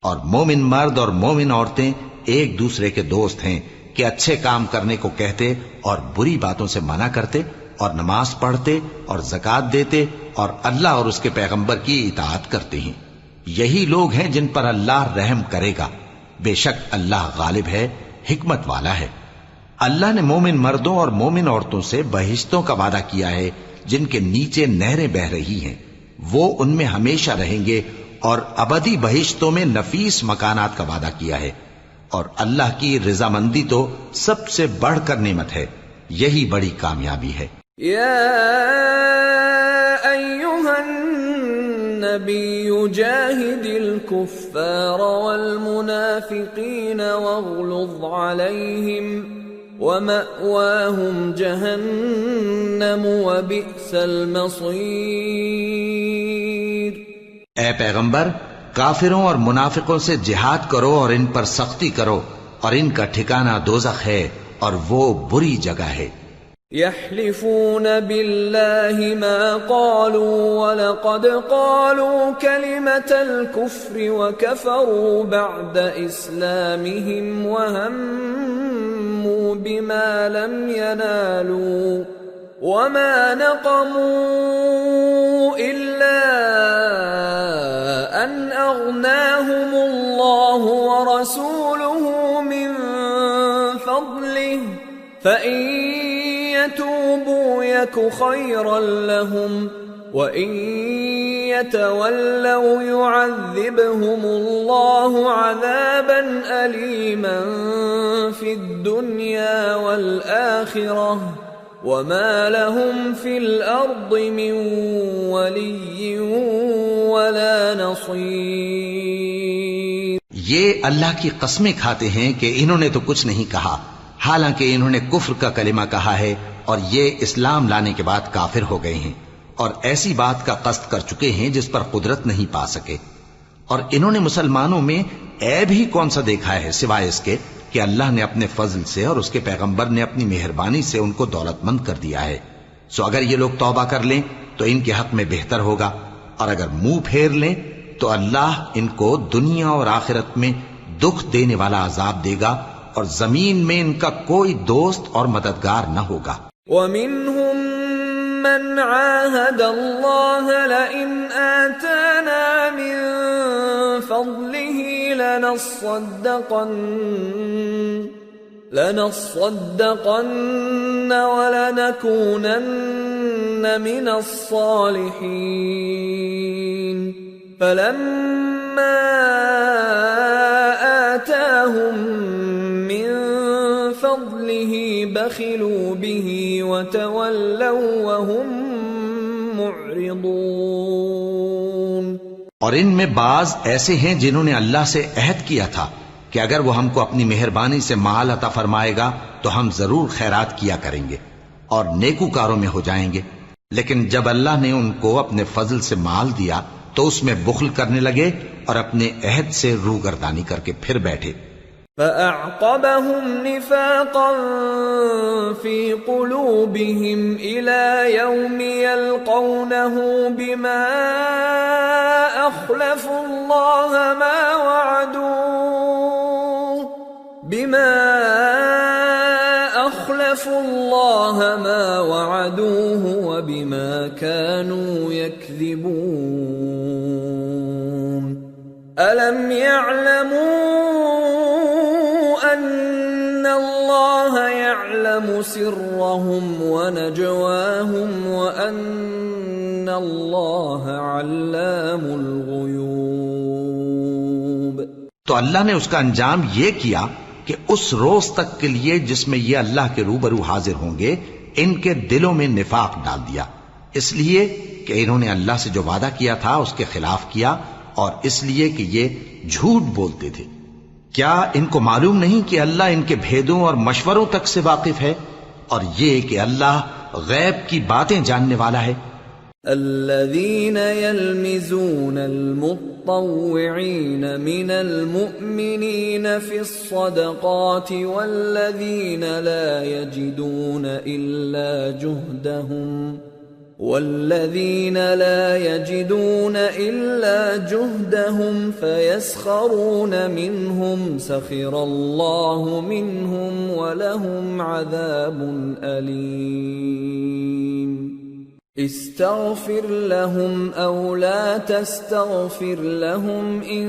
Speaker 2: اور مومن مرد اور مومن عورتیں ایک دوسرے کے دوست ہیں کہ اچھے کام کرنے کو کہتے اور بری باتوں سے منع کرتے اور نماز پڑھتے اور زکوٰۃ دیتے اور اللہ اور اس کے پیغمبر کی اطاعت کرتے ہیں۔ یہی لوگ ہیں جن پر اللہ رحم کرے گا، بے شک اللہ غالب ہے، حکمت والا ہے۔ اللہ نے مومن مردوں اور مومن عورتوں سے بہشتوں کا وعدہ کیا ہے جن کے نیچے نہریں بہ رہی ہیں، وہ ان میں ہمیشہ رہیں گے، اور ابدی بہشتوں میں نفیس مکانات کا وعدہ کیا ہے، اور اللہ کی رضامندی تو سب سے بڑھ کر نعمت ہے، یہی بڑی کامیابی ہے۔
Speaker 1: یا ایھا النبی جاہد الکفار والمنافقین واغلظ علیہم وَمَأْوَاهُمْ جَهَنَّمُ وَبِئْسَ الْمَصِيرُ۔
Speaker 2: اے پیغمبر، کافروں اور منافقوں سے جہاد کرو اور ان پر سختی کرو، اور ان کا ٹھکانہ دوزخ ہے اور وہ بری جگہ ہے۔
Speaker 1: يحلفون بالله ما قالوا ولقد قالوا كلمة الكفر وكفروا بعد إسلامهم وهموا بما لم ينالوا وما نقموا إلا أن أغناهم الله ورسوله من فضله فإن يتوبوا يك خيرا لهم وإن يتولوا يعذبهم الله عذابا أليما في الدنيا والآخرة وما لهم في الأرض من ولي ولا نصير۔
Speaker 2: یہ اللہ کی قسمیں کھاتے ہیں کہ انہوں نے تو کچھ نہیں کہا، حالانکہ انہوں نے کفر کا کلمہ کہا ہے اور یہ اسلام لانے کے بعد کافر ہو گئے ہیں، اور ایسی بات کا قصد کر چکے ہیں جس پر قدرت نہیں پا سکے۔ اور انہوں نے مسلمانوں میں عیب ہی کون سا دیکھا ہے سوائے اس کے کہ اللہ نے اپنے فضل سے اور اس کے پیغمبر نے اپنی مہربانی سے ان کو دولت مند کر دیا ہے۔ سو اگر یہ لوگ توبہ کر لیں تو ان کے حق میں بہتر ہوگا، اور اگر منہ پھیر لیں تو اللہ ان کو دنیا اور آخرت میں دکھ دینے والا عذاب دے گا، اور زمین میں ان کا کوئی دوست اور مددگار نہ ہوگا۔
Speaker 1: وَمِنْهُمْ مَنْ عَاهَدَ اللَّهَ لَئِنْ آتَانَا مِنْ فَضْلِهِ لنصدقن ولنكونن من الصالحين فلما آتاهم من فضله بخلوا به وتولوا وهم معرضون۔
Speaker 2: اور ان میں بعض ایسے ہیں جنہوں نے اللہ سے عہد کیا تھا کہ اگر وہ ہم کو اپنی مہربانی سے مال عطا فرمائے گا تو ہم ضرور خیرات کیا کریں گے اور نیکوکاروں میں ہو جائیں گے، لیکن جب اللہ نے ان کو اپنے فضل سے مال دیا تو اس میں بخل کرنے لگے اور اپنے عہد سے روگردانی کر کے پھر بیٹھے۔
Speaker 1: فأعقبهم نفاقا في قلوبهم إلى يوم يلقونه بما أخلفوا الله ما وعدوه وبما كانوا يكذبون ألم يعلموا أن الله يعلم سرهم ونجواهم وأن الله علام الغيوب۔
Speaker 2: تو اللہ نے اس کا انجام یہ کیا کہ اس روز تک کے لیے جس میں یہ اللہ کے روبرو حاضر ہوں گے ان کے دلوں میں نفاق ڈال دیا، اس لیے کہ انہوں نے اللہ سے جو وعدہ کیا تھا اس کے خلاف کیا، اور اس لیے کہ یہ جھوٹ بولتے تھے۔ کیا ان کو معلوم نہیں کہ اللہ ان کے بھیدوں اور مشوروں تک سے واقف ہے، اور یہ کہ اللہ غیب کی باتیں جاننے والا ہے۔
Speaker 1: الذين يلمزون المطوعين من المؤمنين في الصدقات والذين لا يجدون إلا جهدهم فيسخرون منهم سخر الله منهم ولهم عذاب أليم استغفر لهم أو لا تستغفر لهم إن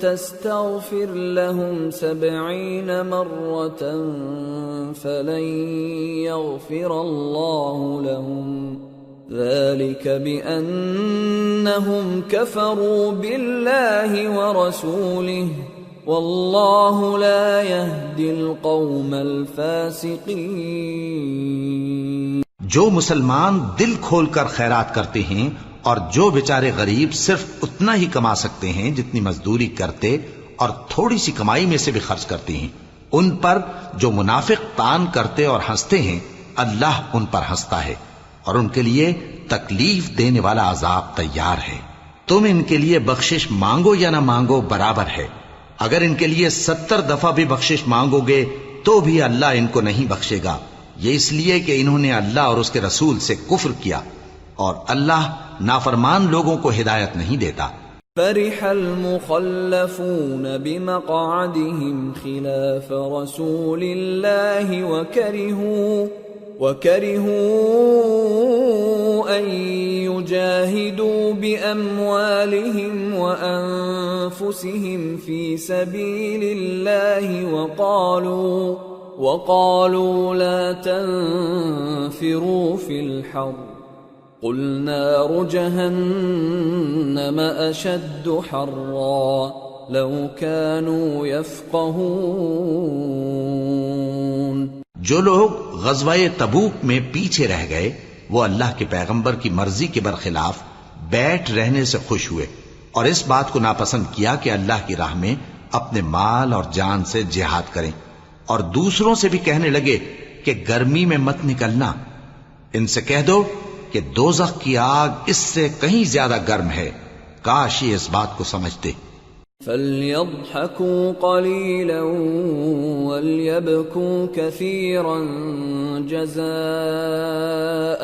Speaker 1: تستغفر لهم 70 مرة فلن يغفر الله لهم ذلك بأنهم كفروا بالله ورسوله والله لا يهدي القوم الفاسقين۔
Speaker 2: جو مسلمان دل کھول کر خیرات کرتے ہیں اور جو بیچارے غریب صرف اتنا ہی کما سکتے ہیں جتنی مزدوری کرتے اور تھوڑی سی کمائی میں سے بھی خرچ کرتے ہیں، ان پر جو منافق تان کرتے اور ہنستے ہیں اللہ ان پر ہنستا ہے اور ان کے لیے تکلیف دینے والا عذاب تیار ہے۔ تم ان کے لیے بخشش مانگو یا نہ مانگو برابر ہے، اگر ان کے لیے 70 دفعہ بھی بخشش مانگو گے تو بھی اللہ ان کو نہیں بخشے گا، یہ اس لیے کہ انہوں نے اللہ اور اس کے رسول سے کفر کیا، اور اللہ نافرمان لوگوں کو ہدایت نہیں دیتا۔
Speaker 1: فرح المخلفون بمقعدهم خلاف رسول الله وكرهوا أن يجاهدوا بأموالهم وأنفسهم في سبيل الله وقالوا لا تنفروا في الحر قل نار جهنم أشد حرا لو كانوا يفقهون۔
Speaker 2: جو لوگ غزوہ تبوک میں پیچھے رہ گئے وہ اللہ کے پیغمبر کی مرضی کے برخلاف بیٹھ رہنے سے خوش ہوئے اور اس بات کو ناپسند کیا کہ اللہ کی راہ میں اپنے مال اور جان سے جہاد کریں، اور دوسروں سے بھی کہنے لگے کہ گرمی میں مت نکلنا۔ ان سے کہہ دو کہ دوزخ کی آگ اس سے کہیں زیادہ گرم ہے، کاش یہ اس بات کو سمجھتے۔
Speaker 1: فَلْيَضْحَكُوا قَلِيلًا وَلْيَبْكُوا كَثِيرًا جَزَاءً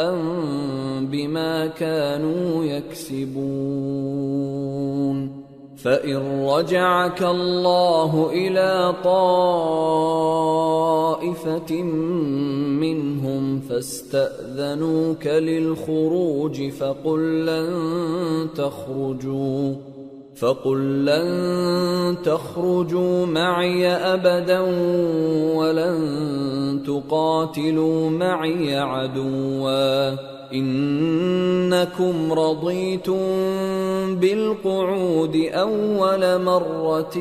Speaker 1: بِمَا كَانُوا يَكْسِبُونَ۔ فَإِن رَّجَعَكَ اللَّهُ إِلَى طَائِفَةٍ مِّنْهُمْ فَاسْتَأْذَنُوكَ لِلْخُرُوجِ فَقُل لَّن فقل لن تخرجوا معي أبدا ولن تقاتلوا معي عدوا إنكم رضيتم بالقعود أول مرة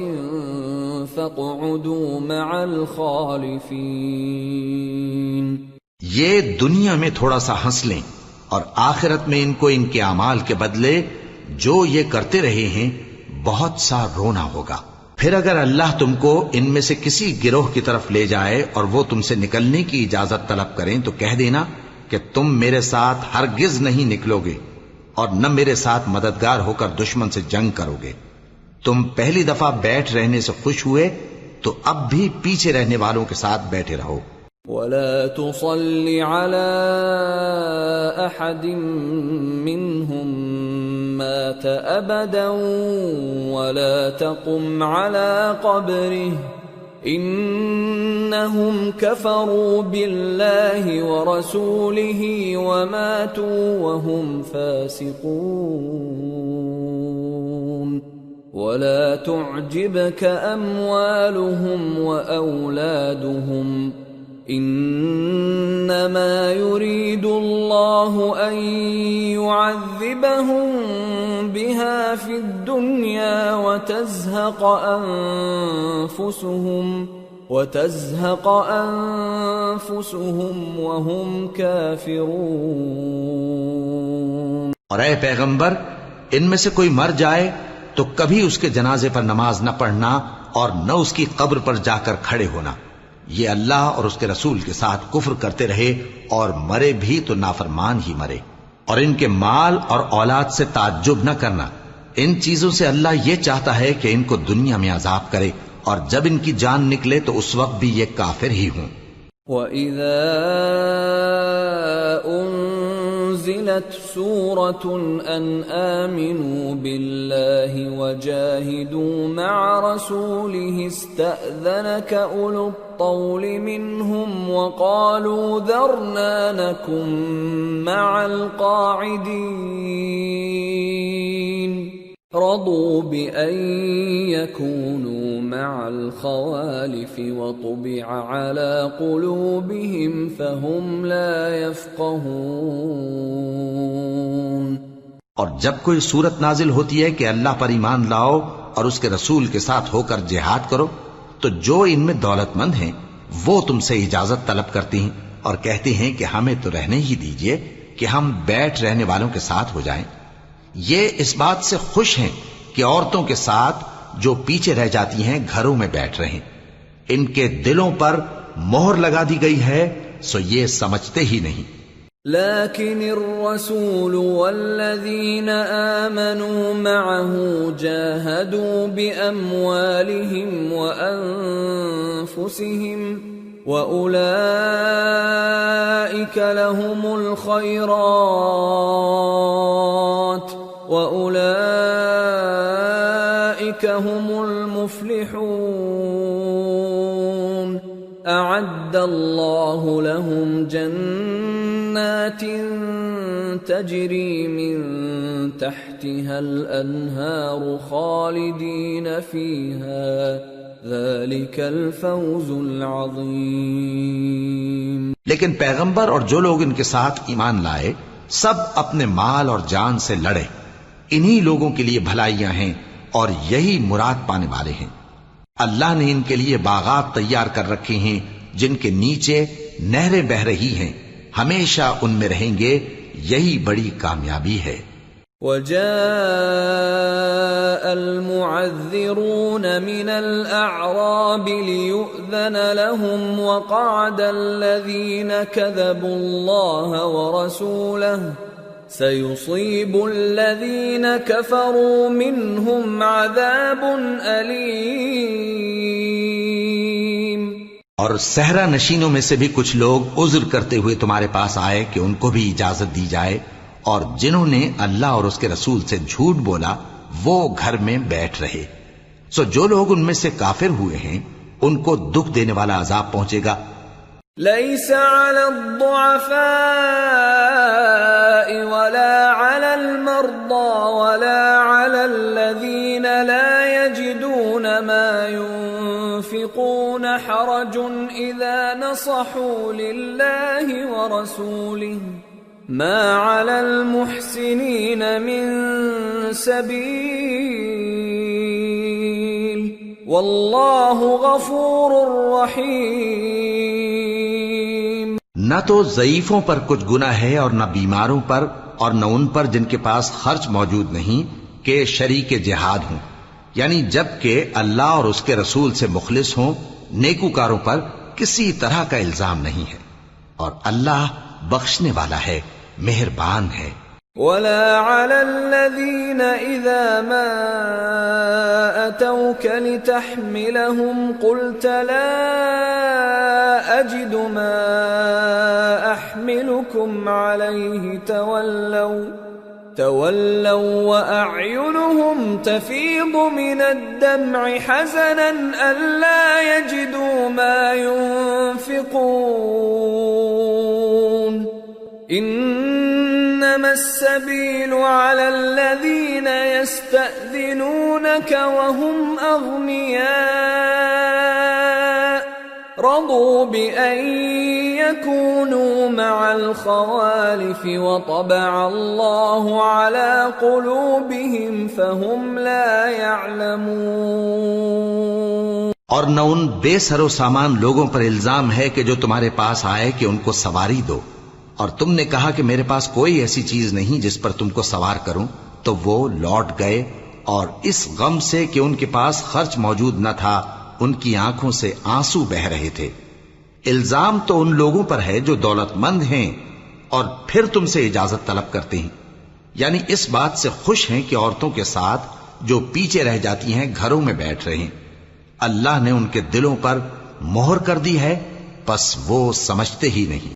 Speaker 1: فاقعدوا مع الخالفين.
Speaker 2: یہ دنیا میں تھوڑا سا ہنس لیں اور آخرت میں ان کو ان کے اعمال کے بدلے جو یہ کرتے رہے ہیں بہت سا رونا ہوگا. پھر اگر اللہ تم کو ان میں سے کسی گروہ کی طرف لے جائے اور وہ تم سے نکلنے کی اجازت طلب کریں تو کہہ دینا کہ تم میرے ساتھ ہرگز نہیں نکلو گے اور نہ میرے ساتھ مددگار ہو کر دشمن سے جنگ کرو گے. تم پہلی دفعہ بیٹھ رہنے سے خوش ہوئے تو اب بھی پیچھے رہنے والوں کے ساتھ بیٹھے رہو.
Speaker 1: ولا تصل على أحد منهم مات أبدا ولا تقم على قبره إنهم كفروا بالله ورسوله وماتوا وهم فاسقون. ولا تعجبك أموالهم وأولادهم إنما يريد الله أن يعذبهم بها في الدنيا وتزهق أنفسهم وهم كافرون.
Speaker 2: اور اے پیغمبر ان میں سے کوئی مر جائے تو کبھی اس کے جنازے پر نماز نہ پڑھنا اور نہ اس کی قبر پر جا کر کھڑے ہونا. یہ اللہ اور اس کے رسول کے ساتھ کفر کرتے رہے اور مرے بھی تو نافرمان ہی مرے. اور ان کے مال اور اولاد سے تعجب نہ کرنا. ان چیزوں سے اللہ یہ چاہتا ہے کہ ان کو دنیا میں عذاب کرے اور جب ان کی جان نکلے تو اس وقت بھی یہ کافر ہی ہوں.
Speaker 1: وَإِذَا أُنزِلَتْ سُورَةٌ أَنْ آمِنُوا بِاللَّهِ وَجَاهِدُوا مَعَ رَسُولِهِ اسْتَأْذَنَكَ أُولُو الطَّوْلِ مِنْهُمْ وَقَالُوا ذَرْنَا نَكُنْ مَعَ الْقَاعِدِينَ رضوا بأن يكونوا مع الخوالف وطبع على قلوبهم فهم لا يفقهون.
Speaker 2: اور جب کوئی صورت نازل ہوتی ہے کہ اللہ پر ایمان لاؤ اور اس کے رسول کے ساتھ ہو کر جہاد کرو تو جو ان میں دولت مند ہیں وہ تم سے اجازت طلب کرتی ہیں اور کہتے ہیں کہ ہمیں تو رہنے ہی دیجئے کہ ہم بیٹھ رہنے والوں کے ساتھ ہو جائیں. یہ اس بات سے خوش ہیں کہ عورتوں کے ساتھ جو پیچھے رہ جاتی ہیں گھروں میں بیٹھ رہیں. ان کے دلوں پر مہر لگا دی گئی ہے سو یہ سمجھتے ہی نہیں.
Speaker 1: لكن الرسول والذين آمنوا معه جاهدوا بأموالهم وأنفسهم وأولئك لهم الخيرات وأولئك هم المفلحون. أعد الله لهم جنات تجري من تحتها الأنهار خالدين فيها ذلك الفوز العظيم.
Speaker 2: لیکن پیغمبر اور جو لوگ ان کے ساتھ ایمان لائے سب اپنے مال اور جان سے لڑے. انہی لوگوں کے لیے بھلائیاں ہیں اور یہی مراد پانے والے ہیں. اللہ نے ان کے لیے باغات تیار کر رکھے ہیں جن کے نیچے نہریں بہ رہی ہیں. ہمیشہ ان میں رہیں گے. یہی بڑی کامیابی ہے.
Speaker 1: وجاء المعذرون من الأعراب ليؤذن لهم وقعد الذين كذبوا الله ورسوله سيصيب الذين كفروا منهم عذاب أليم.
Speaker 2: اور صحرا نشینوں میں سے بھی کچھ لوگ عذر کرتے ہوئے تمہارے پاس آئے کہ ان کو بھی اجازت دی جائے اور جنہوں نے اللہ اور اس کے رسول سے جھوٹ بولا وہ گھر میں بیٹھ رہے. سو جو لوگ ان میں سے کافر ہوئے ہیں ان کو دکھ دینے والا عذاب پہنچے گا.
Speaker 1: ليس على الضعفاء ولا على المرضى ولا على على الذين لا يجدون ما ينفقون حرج إذا نصحوا لله ورسوله ما على المحسنين من سبيل والله غفور رحيم۔
Speaker 2: نہ تو ضعیفوں پر کچھ گناہ ہے اور نہ بیماروں پر اور نہ ان پر جن کے پاس خرچ موجود نہیں کہ شریک جہاد ہوں، یعنی جب کہ اللہ اور اس کے رسول سے مخلص ہوں، نیکوکاروں پر کسی طرح کا الزام نہیں ہے، اور اللہ بخشنے والا ہے، مہربان ہے۔
Speaker 1: ولا على الذين إذا ما أتوك لتحملهم قلت لا أجد ما أحملكم عليه تولوا وأعينهم تفيض من الدمع حزنا ألا يجدوا ما ينفقون إنما السبيل على الذين يستأذنونك وهم أغنياء رضوا بأن يكونوا مع الخوالف وطبع الله على قلوبهم فهم لا يعلمون۔
Speaker 2: اور نہ ان بے سر و سامان لوگوں پر الزام ہے کہ جو تمہارے پاس آئے کہ ان کو سواری دو، اور تم نے کہا کہ میرے پاس کوئی ایسی چیز نہیں جس پر تم کو سوار کروں، تو وہ لوٹ گئے، اور اس غم سے کہ ان کے پاس خرچ موجود نہ تھا ان کی آنکھوں سے آنسو بہ رہے تھے۔ الزام تو ان لوگوں پر ہے جو دولت مند ہیں اور پھر تم سے اجازت طلب کرتے ہیں، یعنی اس بات سے خوش ہیں کہ عورتوں کے ساتھ جو پیچھے رہ جاتی ہیں گھروں میں بیٹھ رہے ہیں۔ اللہ نے ان کے دلوں پر مہر کر دی ہے، پس وہ سمجھتے ہی نہیں۔